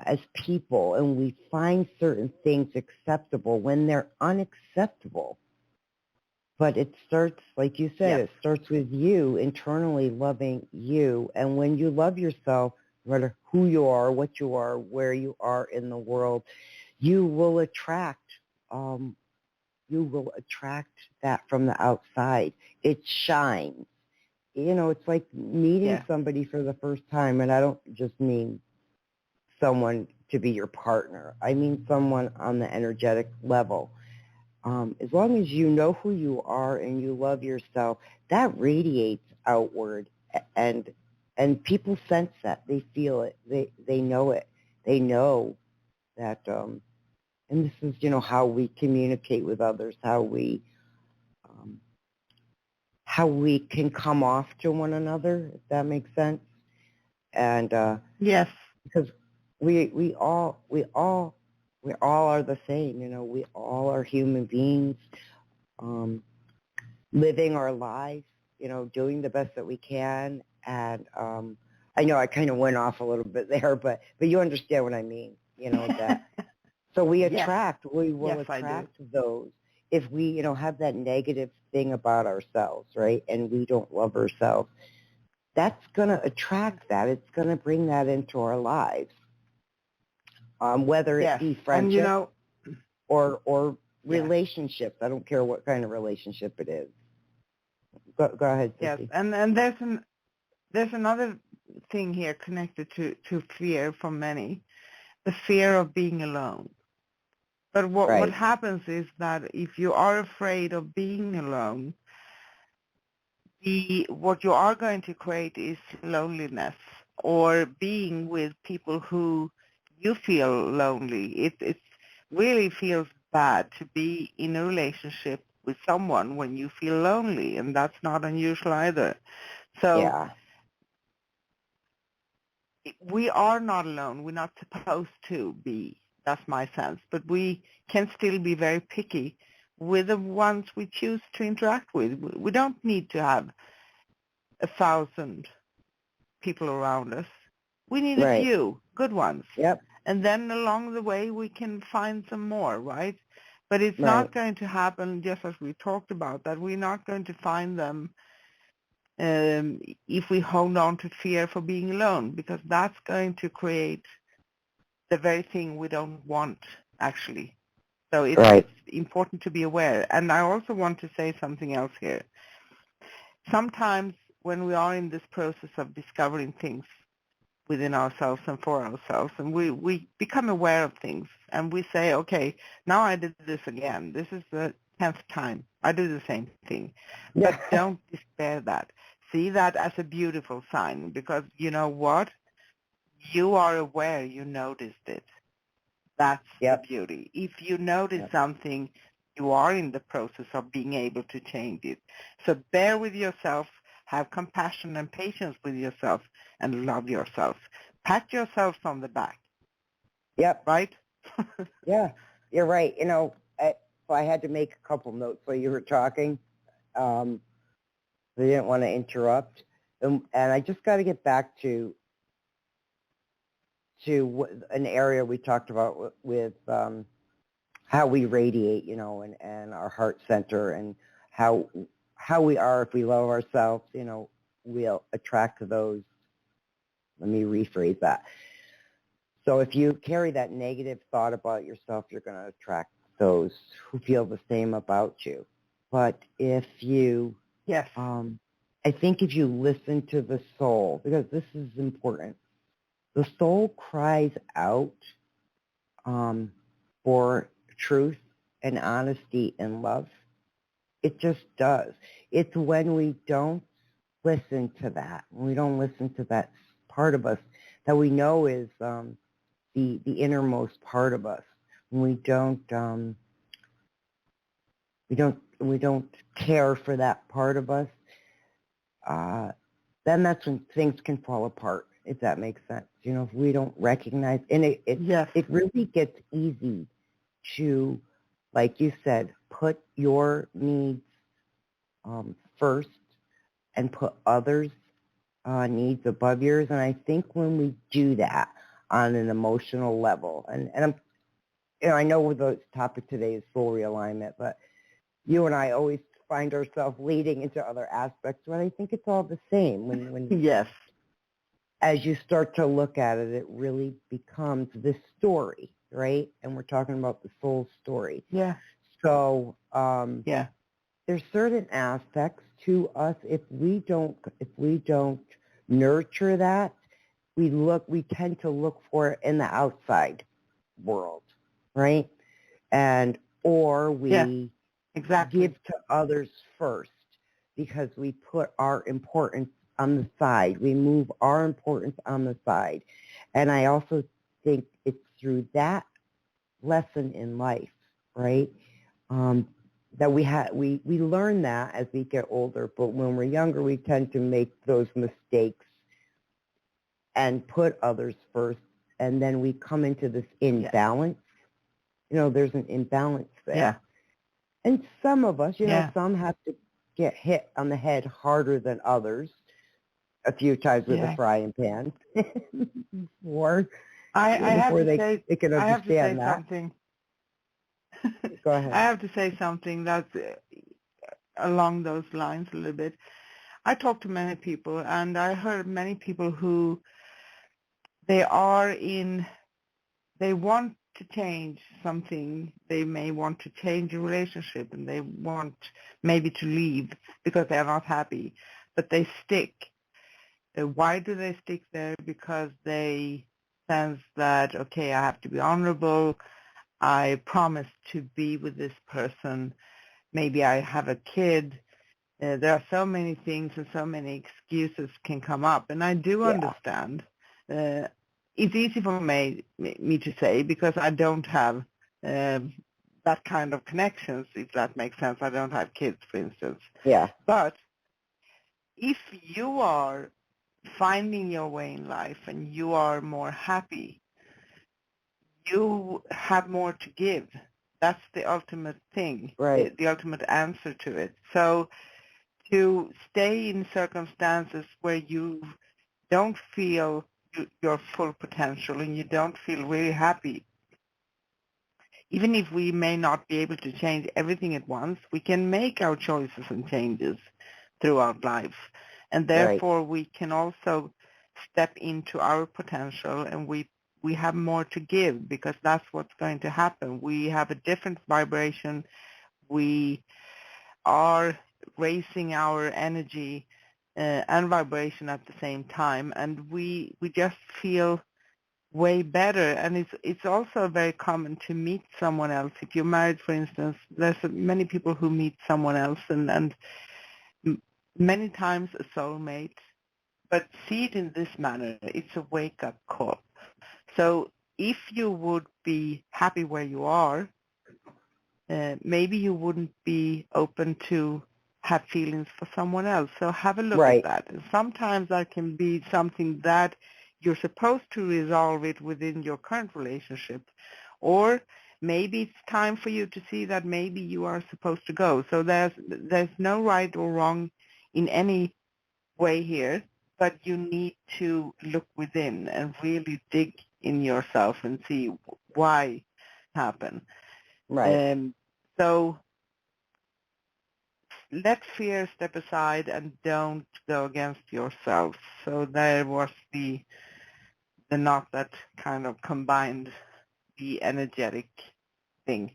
as people, and we find certain things acceptable when they're unacceptable. But it starts, like you said, Yes. it starts with you internally loving you. And when you love yourself, no matter who you are, what you are, where you are in the world, you will attract um, that from the outside. It shines. It's like meeting Yeah. somebody for the first time, and I don't just mean someone to be your partner. I mean someone on the energetic level. As long as you know who you are and you love yourself, that radiates outward, and people sense that. They feel it. They know it. They know that. And this is how we communicate with others, um, how we can come off to one another, if that makes sense. And Yes. because we all are the same. We all are human beings. Um, Living our lives, doing the best that we can. And I know I kind of went off a little bit there, but you understand what I mean, that. So we Yes. we will Yes, I do. attract those if we, have that negative thing about ourselves, right? And we don't love ourselves. That's going to attract that. It's going to bring that into our lives. whether it Yes. be And, you friendship know, or yes. relationships. I don't care what kind of relationship it is. Go ahead, Yes. Sissy. And there's another thing here connected to fear for many, the fear of being alone. But what Right. happens is that if you are afraid of being alone, what you are going to create is loneliness or being with people who you feel lonely. It really feels bad to be in a relationship with someone when you feel lonely, and that's not unusual either. So Yeah. we are not alone. We're not supposed to be. That's my sense. But we can still be very picky with the ones we choose to interact with. We don't need to have 1,000 people around us. We need a Right. few good ones. Yep. And then along the way we can find some more, right? But it's Right. not going to happen just as we talked about, that we're not going to find them if we hold on to fear for being alone, because that's going to create the very thing we don't want, actually. So Right. it's important to be aware. And I also want to say something else here. Sometimes when we are in this process of discovering things within ourselves and for ourselves, and we become aware of things, and we say, okay, now I did this again. This is the 10th time. I do the same thing. But don't despair that. See that as a beautiful sign, because you know what? You are aware you noticed it. That's Yep. the beauty. If you notice Yep. something, you are in the process of being able to change it. So bear with yourself, have compassion and patience with yourself, and love yourself. Pat yourself on the back, Yep. right? Yeah. You're right. You know, I had to make a couple notes while you were talking. I didn't want to interrupt. And I just got to get back to an area we talked about with how we radiate, you know, and our heart center, and how we are. If we love ourselves, you know, we'll attract those. Let me rephrase that. So if you carry that negative thought about yourself, you're going to attract those who feel the same about you. But if you, Yes. I think if you listen to the soul, because this is important, the soul cries out for truth and honesty and love. It just does. It's when we don't listen to that, when we don't listen to that part of us that we know is the innermost part of us, when we don't care for that part of us, then that's when things can fall apart, if that makes sense. You know, if we don't recognize, and Yes. it really gets easy to, like you said, put your needs first and put others' needs above yours. And I think when we do that on an emotional level, and I'm, you know, I know the topic today is soul realignment, but you and I always find ourselves leading into other aspects, but I think it's all the same. When Yes. As you start to look at it, it really becomes this story, right? And we're talking about the soul story. Yeah. So Yeah. there's certain aspects to us, if we don't nurture that, we tend to look for it in the outside world, right? And or we Exactly. give to others first because we put our importance on the side. We move our importance on the side. And I also think it's through that lesson in life, right? That we learn that as we get older, but when we're younger, we tend to make those mistakes and put others first, and then we come into this imbalance. You know, there's an imbalance there. Yeah. And some of us, you know, Yeah. some have to get hit on the head harder than others a few times with a frying pan before I have to they can I have to say understand that. something. Go ahead. I have to say something that's along those lines a little bit. I talked to many people, and I heard many people who they are in they want to change something. They may want to change a relationship, and they want maybe to leave because they're not happy, but they stick. Why do they stick there? Because they sense that, okay, I have to be honorable. I promised to be with this person. Maybe I have a kid. There are so many things and so many excuses can come up, and I do Yeah. understand. It's easy for me to say because I don't have that kind of connections, if that makes sense. I don't have kids, for instance. Yeah. But if you are finding your way in life and you are more happy, you have more to give. That's the ultimate thing, Right. the ultimate answer to it. So to stay in circumstances where you don't feel your full potential and you don't feel really happy, even if we may not be able to change everything at once, we can make our choices and changes throughout life. And Right. therefore we can also step into our potential, and we have more to give because that's what's going to happen. We have a different vibration. We are raising our energy and vibration at the same time, and we just feel way better. And it's also very common to meet someone else. If you're married, for instance, there's many people who meet someone else, and many times a soulmate. But see it in this manner: it's a wake-up call. So if you would be happy where you are, maybe you wouldn't be open to have feelings for someone else. So have a look at Right. that. And sometimes that can be something that you're supposed to resolve it within your current relationship. Or maybe it's time for you to see that maybe you are supposed to go. So there's no right or wrong in any way here, but you need to look within and really dig in yourself and see why it happened. Right. So let fear step aside and don't go against yourself. So there was the knot that kind of combined the energetic thing.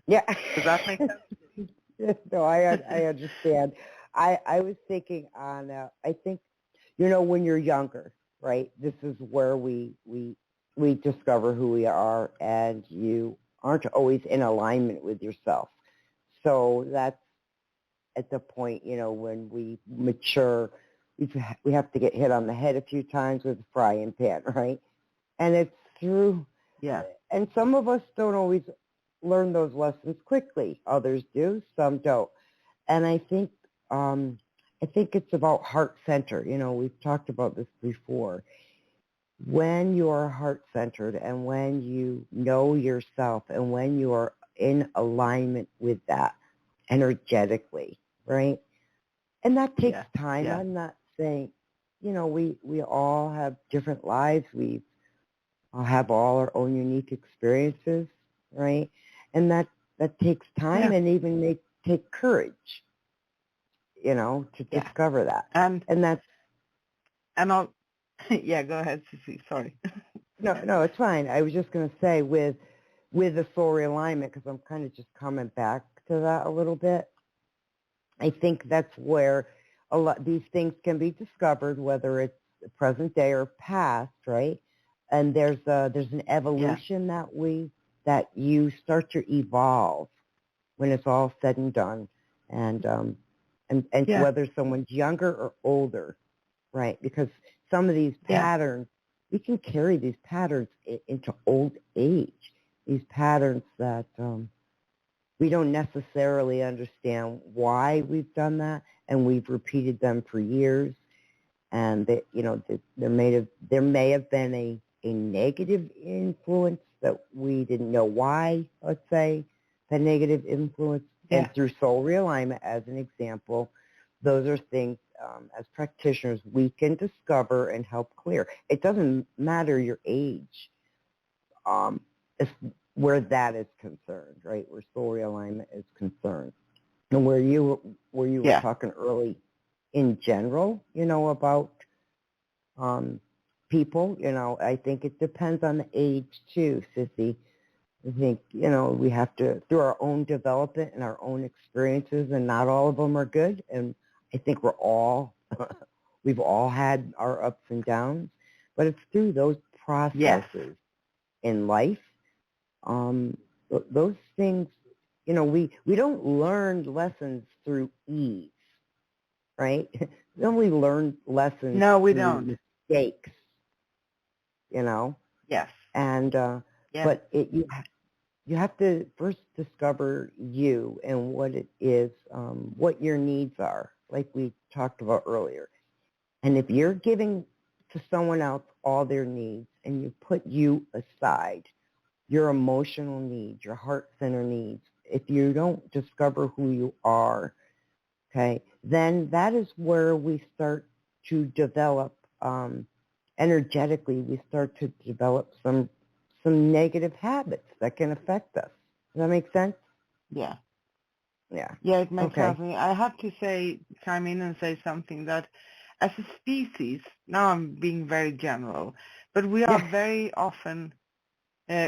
Yeah. Does that make No, I understand. I was thinking on I think when you're younger, right? This is where we discover who we are, and you aren't always in alignment with yourself. So that's at the point, when we mature, we have to get hit on the head a few times with a frying pan, right? And it's through, Yeah. and some of us don't always learn those lessons quickly. Others do, some don't. And I think it's about heart center. We've talked about this before. When you are heart centered and when you know yourself and when you are in alignment with that energetically, right? And that takes time. Yeah. I'm not saying, we all have different lives. We all have all our own unique experiences, right? And that takes time Yeah. and even may take courage, to discover that. And And I'll yeah, go ahead, Cece. Sorry. no, it's fine. I was just going to say with the soul realignment, because I'm kind of just coming back to that a little bit. I think that's where a lot these things can be discovered, whether it's present day or past, right? And there's an evolution that you start to evolve when it's all said and done, and whether someone's younger or older, right? Because some of these patterns, we can carry these patterns into old age. These patterns that we don't necessarily understand why we've done that, and we've repeated them for years. And that there may have been a negative influence that we didn't know why. Let's say that negative influence, and through soul realignment, as an example, those are things as practitioners we can discover and help clear. It doesn't matter your age. Where that is concerned, right? Where soul realignment is concerned, and where you were talking early in general, about people. I think it depends on the age too, Sissy. I think, we have to, through our own development and our own experiences, and not all of them are good. And I think we've all had our ups and downs, but it's through those Yes. processes in life. Those things, we don't learn lessons through ease, right? We only learn lessons No, we through don't. mistakes, Yes. and Yes. but you have to first discover you and what it is, what your needs are, like we talked about earlier. And if you're giving to someone else all their needs and you put you aside, your emotional needs, your heart center needs, if you don't discover who you are, okay, then that is where we start to develop, energetically, we start to develop some negative habits that can affect us. Does that make sense? Yeah. Yeah. Yeah, it makes Okay. sense. I have to chime in and say something that as a species, now I'm being very general, but we are Yeah. very often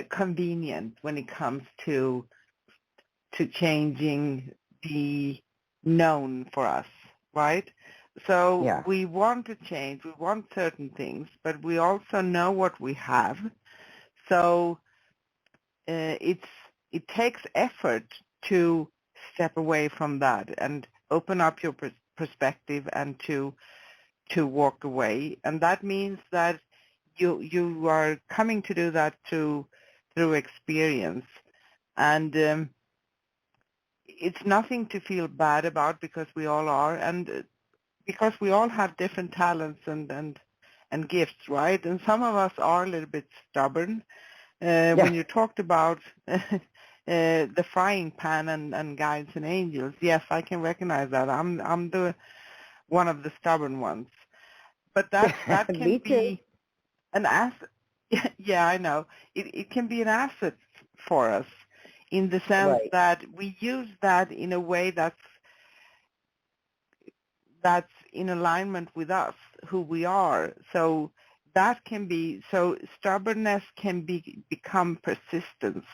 convenient when it comes to changing the known for us, right? So Yeah. we want to change, we want certain things, but we also know what we have. So it takes effort to step away from that and open up your perspective and to walk away. And that means that you are coming to do that through experience. And it's nothing to feel bad about, because we all are, and because we all have different talents and gifts, right? And some of us are a little bit stubborn. Yeah. When you talked about the frying pan and guides and angels, yes, I can recognize that. I'm the one of the stubborn ones. But that can Me too. be an asset. Yeah, I know. It can be an asset for us, in the sense Right. that we use that in a way that's in alignment with us, who we are. So that can be, so stubbornness can become persistence,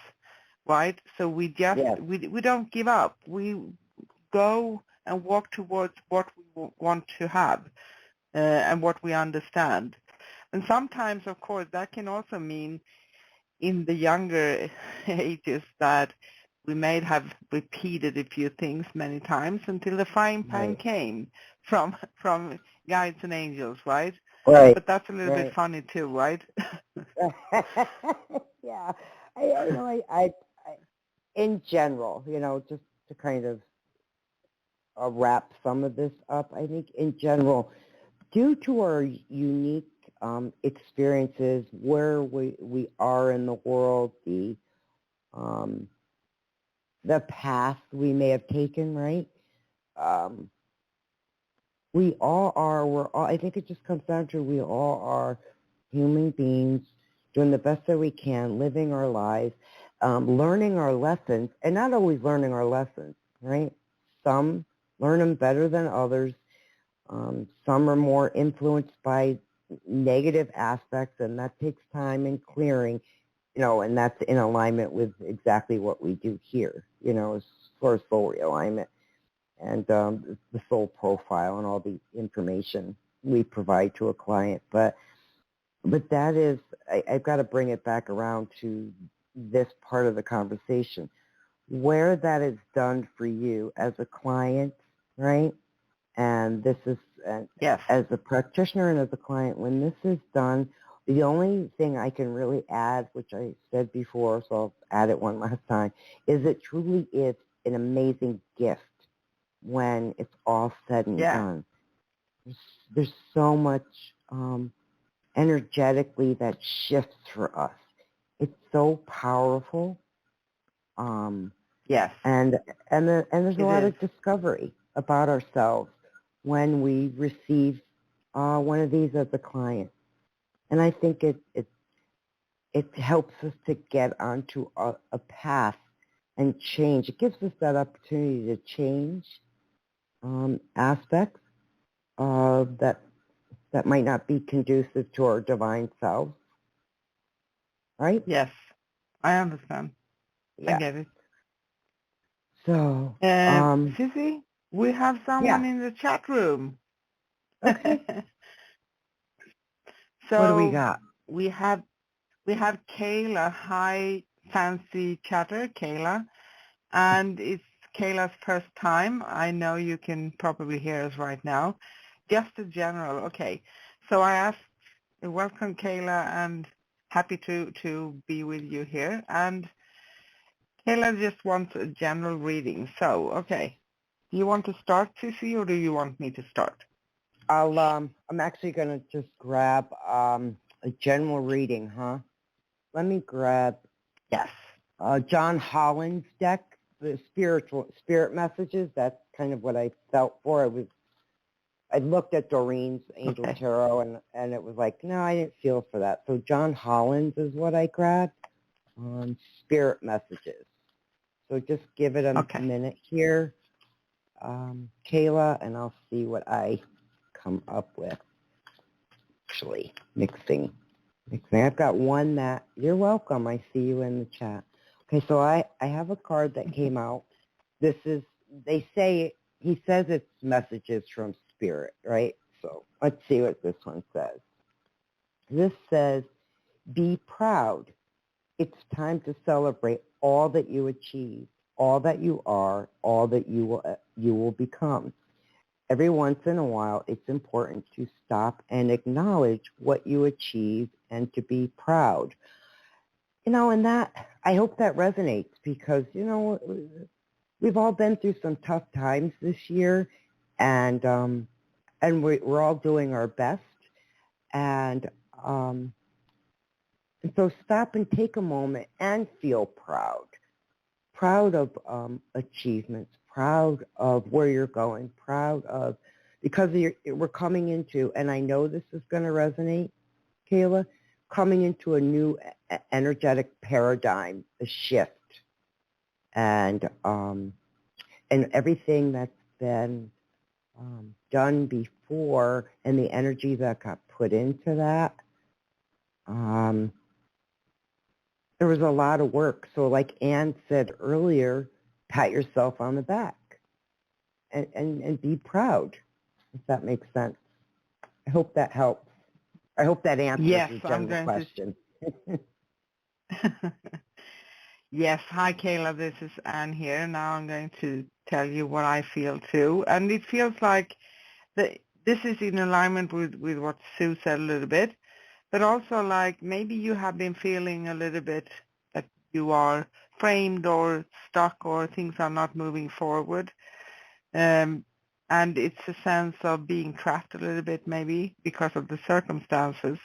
right? So we just, Yeah. we don't give up. We go and walk towards what we want to have and what we understand. And sometimes, of course, that can also mean in the younger ages that we may have repeated a few things many times until the frying pan Right. came from guides and angels, right? Right. But that's a little bit Right. funny too, right? Yeah. I in general, just to kind of wrap some of this up, I think in general, due to our unique experiences, where we are in the world, um, the path we may have taken, right? Um, we all are, we're all, I think it just comes down to we all are human beings doing the best that we can, living our lives, learning our lessons, and not always learning our lessons, right? Some learn them better than others. Some are more influenced by negative aspects, and that takes time and clearing, and that's in alignment with exactly what we do here, as far as soul realignment and the soul profile and all the information we provide to a client. But that is, I've got to bring it back around to this part of the conversation, where that is done for you as a client, right? And this is, Yes. as a practitioner and as a client, when this is done, the only thing I can really add, which I said before, so I'll add it one last time, is it truly is an amazing gift when it's all said and Yeah. done. There's so much energetically that shifts for us. It's so powerful. Yes. And there's a It lot is. of discovery about ourselves when we receive one of these as a client. And I think it helps us to get onto a path and change. It gives us that opportunity to change aspects that that might not be conducive to our divine selves, right? Yes, I understand. I Yeah. get it. So, Sissy, we have yeah. someone in the chat room. Okay. What do we So got? we have Kayla. Hi, fancy chatter, Kayla. And it's Kayla's first time. I know you can probably hear us right now. Just a general. Okay. So I asked, welcome Kayla, and happy to be with you here. And Kayla just wants a general reading. So, okay. Do you want to start, Sissy, or do you want me to start? I'm actually going to just grab a general reading, huh? Let me grab Yes. John Holland's deck, the spirit messages. That's kind of what I felt for. I looked at Doreen's Angel Okay. Tarot, and it was like, no, I didn't feel for that. So John Holland's is what I grabbed on spirit messages. So just give it a minute here, Kayla, and I'll see what I come up with. Actually, mixing. I've got one that, you're welcome. I see you in the chat. Okay, so I have a card that came out. This is, he says it's messages from spirit, right? So let's see what this one says. This says, be proud. It's time to celebrate all that you achieve, all that you are, all that you will become. Every once in a while, it's important to stop and acknowledge what you achieve and to be proud. And that, I hope that resonates because, we've all been through some tough times this year, and we're all doing our best. And so stop and take a moment and feel proud. Proud of achievements, proud of where you're going, proud of, because we're coming into, and I know this is going to resonate, Kayla, coming into a new energetic paradigm, a shift, and everything that's been done before and the energy that got put into that. There was a lot of work. So like Anne said earlier, pat yourself on the back and be proud, if that makes sense. I hope that helps. I hope that answers the general question. Yes. Hi, Kayla. This is Anne here. Now I'm going to tell you what I feel too. And it feels like this is in alignment with what Sue said a little bit. But also, like, maybe you have been feeling a little bit that you are framed or stuck or things are not moving forward. And it's a sense of being trapped a little bit maybe because of the circumstances.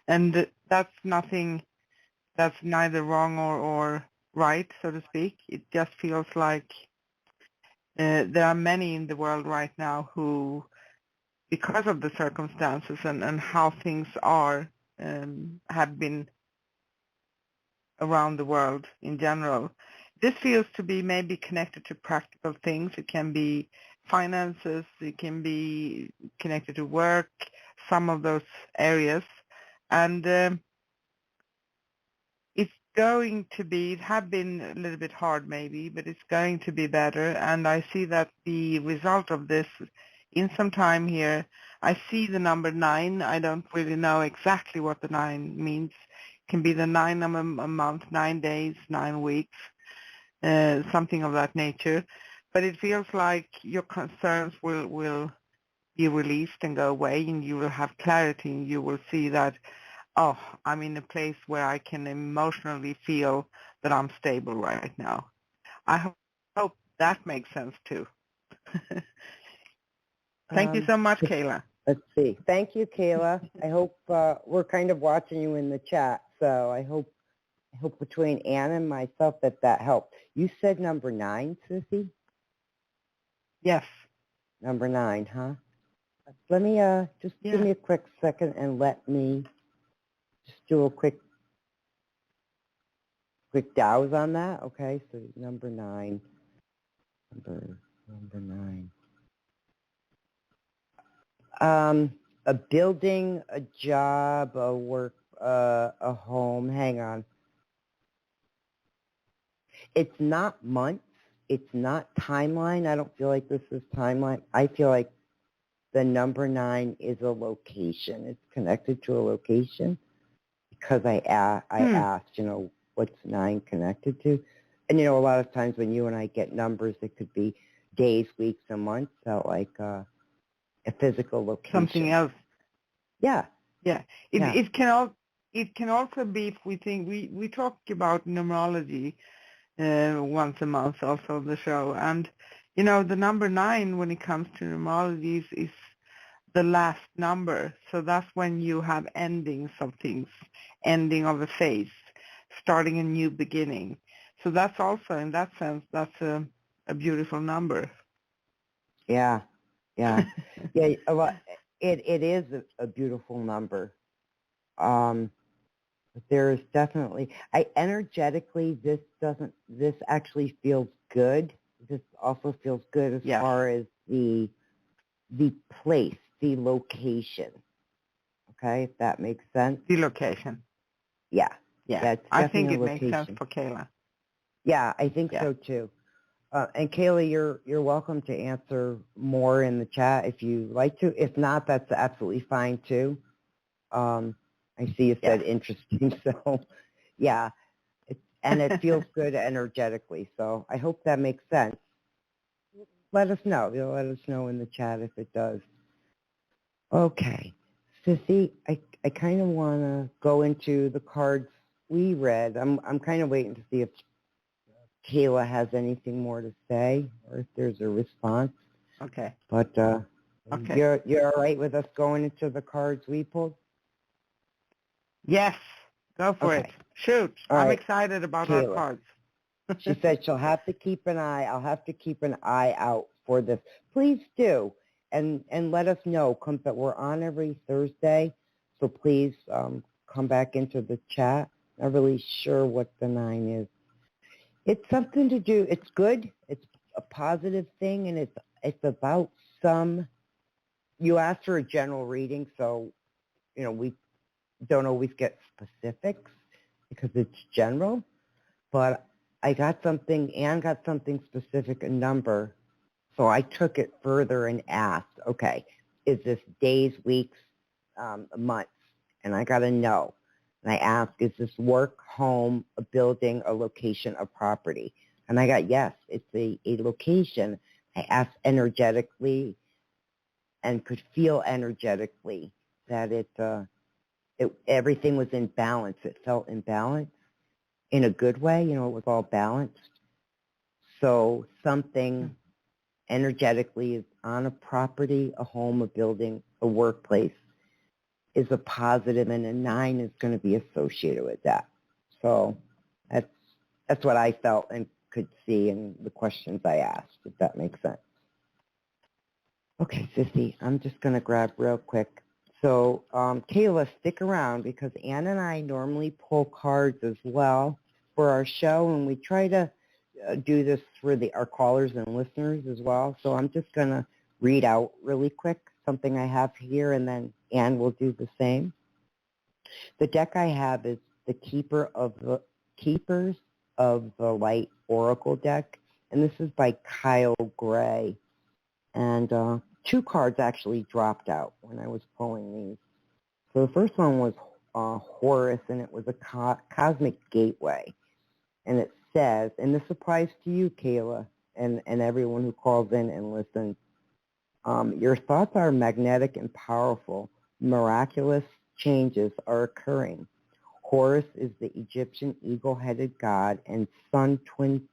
And that's neither wrong or right, so to speak. It just feels like there are many in the world right now who, because of the circumstances and how things are, have been around the world in general. This feels to be maybe connected to practical things. It can be finances. It can be connected to work, some of those areas. And it's going to be, it have been a little bit hard maybe, but it's going to be better. And I see that the result of this in some time here, I see the number 9. I don't really know exactly what the 9 means. It can be the 9 of a month, 9 days, 9 weeks, something of that nature. But it feels like your concerns will be released and go away, and you will have clarity, and you will see that, oh, I'm in a place where I can emotionally feel that I'm stable right now. I hope that makes sense too. Thank you so much, Kayla. Let's see. Thank you, Kayla. I hope we're kind of watching you in the chat, so I hope between Anna and myself that helped. You said number 9, Sissy? Yes. Number 9, huh? Let me just give me a quick second and let me just do a quick douse on that. Okay, so number 9. Number 9. a building, a job, a work, a home. Hang on. It's not months. It's not timeline. I don't feel like this is timeline. I feel like the number 9 is a location. It's connected to a location because I asked, what's 9 connected to? And, a lot of times when you and I get numbers, it could be days, weeks, and months. So like a physical location. Something else. Yeah. Yeah. It can also be, if we think, we talk about numerology once a month also on the show. And, the number 9 when it comes to numerology is the last number. So that's when you have endings of things, ending of a phase, starting a new beginning. So that's also, in that sense, that's a beautiful number. Yeah. Yeah. Yeah. It is a beautiful number. There's definitely, energetically, this actually feels good. This also feels good as far as the place, the location. Okay, if that makes sense. The location. Yeah. Yeah. It's I think it location. makes sense for Kayla. Yeah, I think so too. And Kayla, you're welcome to answer more in the chat if you like to. If not, that's absolutely fine too. I see you said interesting, so yeah. And it feels good energetically, so I hope that makes sense. Let us know. Let us know in the chat if it does. Okay. Sissy, I kind of want to go into the cards we read. I'm kind of waiting to see if Kayla has anything more to say or if there's a response. Okay. But you're all right with us going into the cards we pulled? Yes. Go for it. Shoot. I'm excited about Kayla. our cards. She said she'll have to keep an eye. I'll have to keep an eye out for this. Please do. And let us know. That we're on every Thursday. So please come back into the chat. Not really sure what the 9 is. It's something to do. It's good. It's a positive thing, and it's about some. You asked for a general reading, so we don't always get specifics because it's general. But I got something, Anne got something specific, a number. So I took it further and asked, okay, is this days, weeks, months? And I got a no. And I asked, is this work, home, a building, a location, a property? And I got yes, it's a location. I asked energetically and could feel energetically that everything was in balance. It felt in balance in a good way. It was all balanced. So something energetically is on a property, a home, a building, a workplace is a positive, and a 9 is going to be associated with that. So that's what I felt and could see in the questions I asked, if that makes sense. Okay, Sissy, I'm just going to grab real quick. So Kayla, stick around because Ann and I normally pull cards as well for our show, and we try to do this for our callers and listeners as well. So I'm just going to read out really quick something I have here, and then Ann will do the same. The deck I have is the Keepers of the Light Oracle deck, and this is by Kyle Gray. And 2 cards actually dropped out when I was pulling these. So the first one was Horus, and it was a cosmic gateway. And it says, and this applies to you, Kayla, and everyone who calls in and listens, your thoughts are magnetic and powerful. Miraculous changes are occurring. Horus is the Egyptian eagle-headed god and twin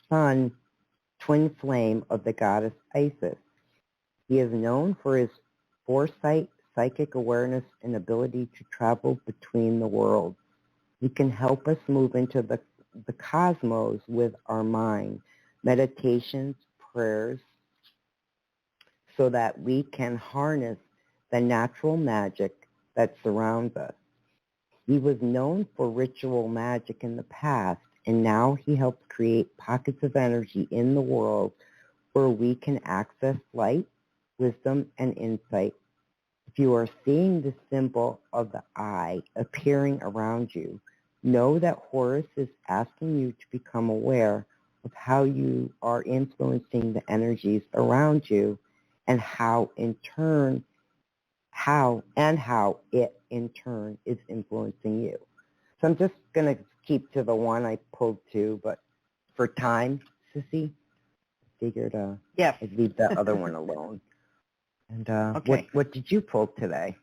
flame of the goddess Isis. He is known for his foresight, psychic awareness, and ability to travel between the worlds. He can help us move into the cosmos with our mind, meditations, prayers, so that we can harness the natural magic that surrounds us. He was known for ritual magic in the past, and now he helps create pockets of energy in the world where we can access light, wisdom, and insight. If you are seeing the symbol of the eye appearing around you, know that Horus is asking you to become aware of how you are influencing the energies around you and how it in turn is influencing you. So I'm just going to keep to the one I pulled to, but for time, Sissy, figured Yes. I'd leave that other one alone. And Okay. what did you pull today?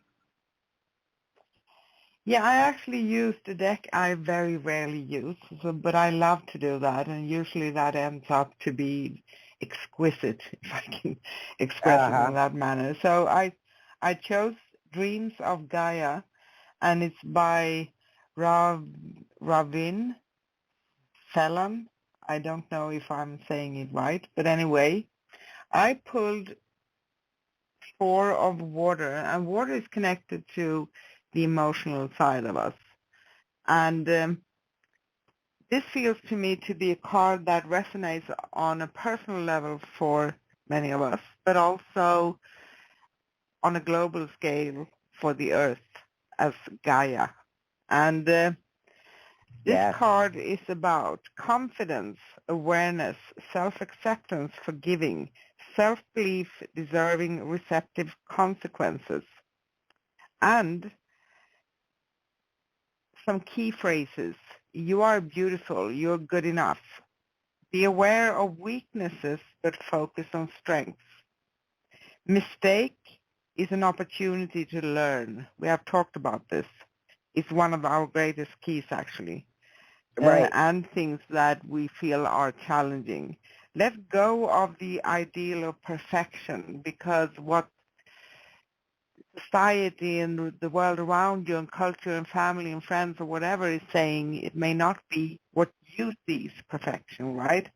Yeah, I actually use the deck I very rarely use, but I love to do that, and usually that ends up to be exquisite, if I can express it in that manner. So I chose Dreams of Gaia, and it's by Ravin Phelan. I don't know if I'm saying it right, but anyway, I pulled 4 of water, and water is connected to the emotional side of us. And this feels to me to be a card that resonates on a personal level for many of us, but also on a global scale for the Earth as Gaia. And this card is about confidence, awareness, self-acceptance, forgiving, self-belief, deserving receptive consequences, and some key phrases. You are beautiful. You're good enough. Be aware of weaknesses, but focus on strengths. Mistake is an opportunity to learn. We have talked about this. It's one of our greatest keys, actually. Right. And things that we feel are challenging. Let go of the ideal of perfection, because what society and the world around you and culture and family and friends or whatever is saying, it may not be what you see as perfection, right?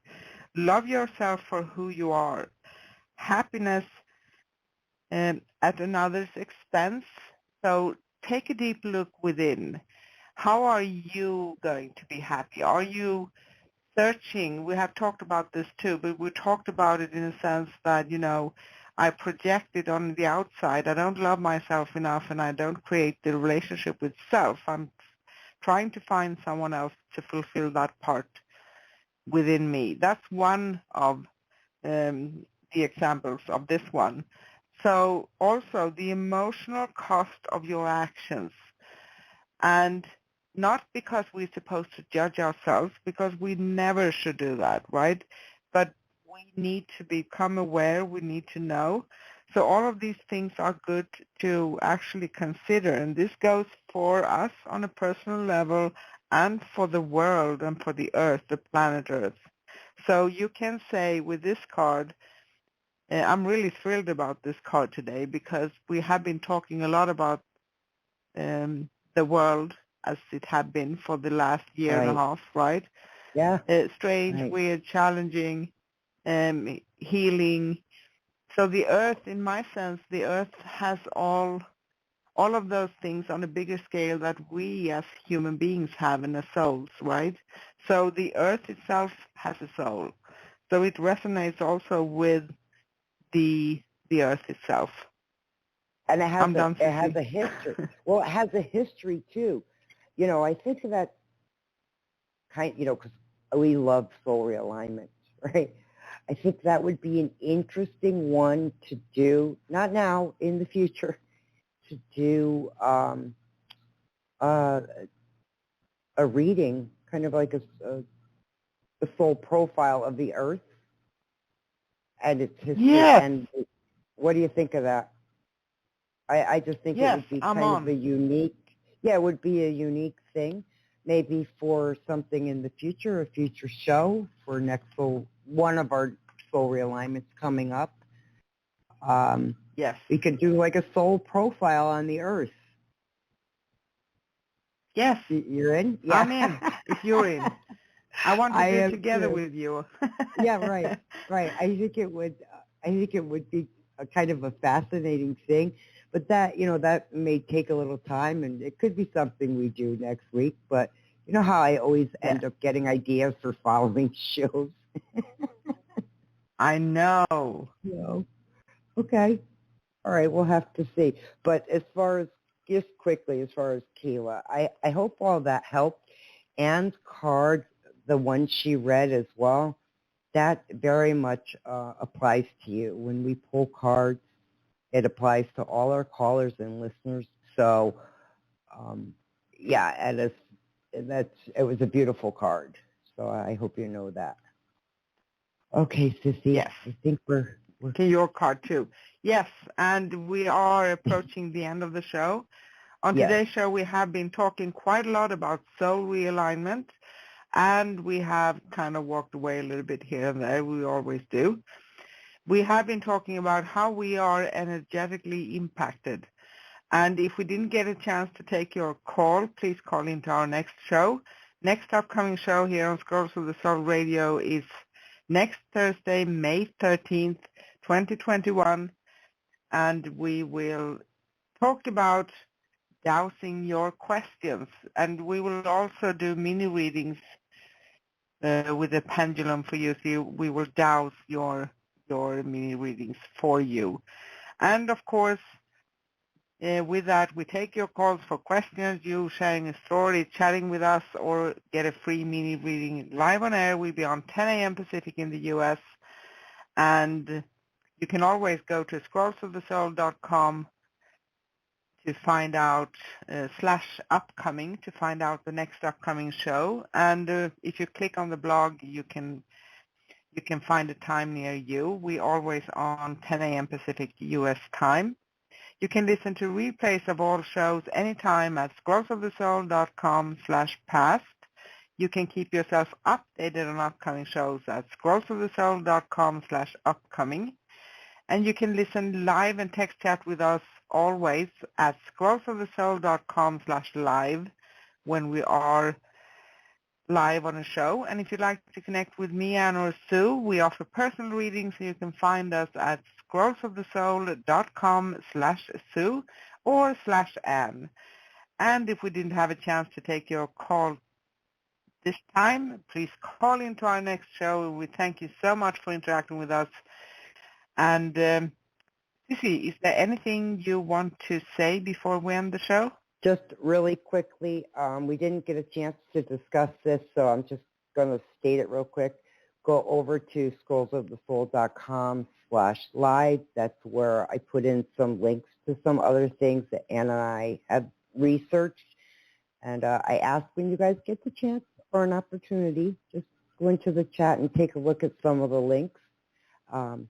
Love yourself for who you are. Happiness at another's expense. So take a deep look within. How are you going to be happy? Are you searching? We have talked about this too, but we talked about it in a sense that, I project it on the outside. I don't love myself enough, and I don't create the relationship with self. I'm trying to find someone else to fulfill that part within me. That's one of the examples of this one. So also the emotional cost of your actions. And not because we're supposed to judge ourselves, because we never should do that, right? But we need to become aware, we need to know. So all of these things are good to actually consider. And this goes for us on a personal level and for the world and for the Earth, the planet Earth. So you can say with this card, I'm really thrilled about this card today because we have been talking a lot about the world as it had been for the last year and a half, right? Yeah. Strange, weird, challenging, healing. So the Earth, in my sense, the Earth has all of those things on a bigger scale that we as human beings have in our souls, right? So the Earth itself has a soul. So it resonates also with the Earth itself. And it has a history. Well, it has a history too. I think of that because we love soul realignment, right? I think that would be an interesting one to do, not now, in the future, to do a reading, kind of like the soul profile of the Earth and its history. Yes. And what do you think of that? I just think it would be kind of a unique, it would be a unique thing, maybe for something in the future, a future show for one of our soul realignments coming up. Yes. We could do like a soul profile on the Earth. Yes. You're in? Yeah. I'm in, if you're in. I want to do it together with you. Yeah, right. I think it would be a kind of a fascinating thing. But that, that may take a little time, and it could be something we do next week. But you know how I always end up getting ideas for following shows? I know. Okay. All right, we'll have to see. But as far as, just quickly, as far as Keela, I hope all that helped. Anne's card, the one she read as well, that very much applies to you. When we pull cards, it applies to all our callers and listeners. So, yeah, and it was a beautiful card. So I hope you know that. Okay, Sissy, Yes. I think we're To your card too. Yes, and we are approaching the end of the show. On yes. today's show, we have been talking quite a lot about soul realignment, and we have kind of walked away a little bit here and there. We always do. We have been talking about how we are energetically impacted. And if we didn't get a chance to take your call, please call into our next show. Next upcoming show here on Scrolls of the Soul Radio is next Thursday, May 13th, 2021. And we will talk about dowsing your questions. And we will also do mini readings with a pendulum for you. So we will douse your mini readings for you. And of course, with that, we take your calls for questions, you sharing a story, chatting with us, or get a free mini reading live on air. We'll be on 10 a.m. Pacific in the U.S. And you can always go to scrollsofthesoul.com to find out /upcoming to find out the next upcoming show. And if you click on the blog, you can find a time near you. We always on 10 a.m. Pacific U.S. time. You can listen to replays of all shows anytime at scrollsofthesoul.com/past. You can keep yourself updated on upcoming shows at scrollsofthesoul.com/upcoming. And you can listen live and text chat with us always at scrollsofthesoul.com/live when we are live on a show. And if you'd like to connect with me, Anne, or Sue, we offer personal readings, and you can find us at scrollsofthesoul.com/Sue or /Anne. And if we didn't have a chance to take your call this time, please call into our next show. We thank you so much for interacting with us. And Sissy, is there anything you want to say before we end the show? Just really quickly, we didn't get a chance to discuss this, so I'm just going to state it real quick. Go over to scrollsofthesoul.com/live. That's where I put in some links to some other things that Anna and I have researched. And I ask when you guys get the chance or an opportunity, just go into the chat and take a look at some of the links.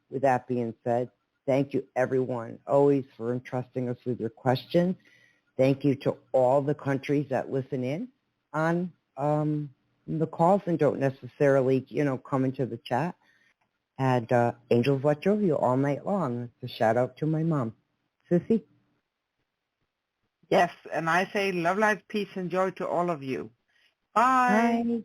With that being said, thank you, everyone, always for entrusting us with your questions. Thank you to all the countries that listen in on the calls and don't necessarily, come into the chat. And angels watch over you all night long. It's a shout out to my mom. Sissy? Yes, and I say love, life, peace, and joy to all of you. Bye. Bye.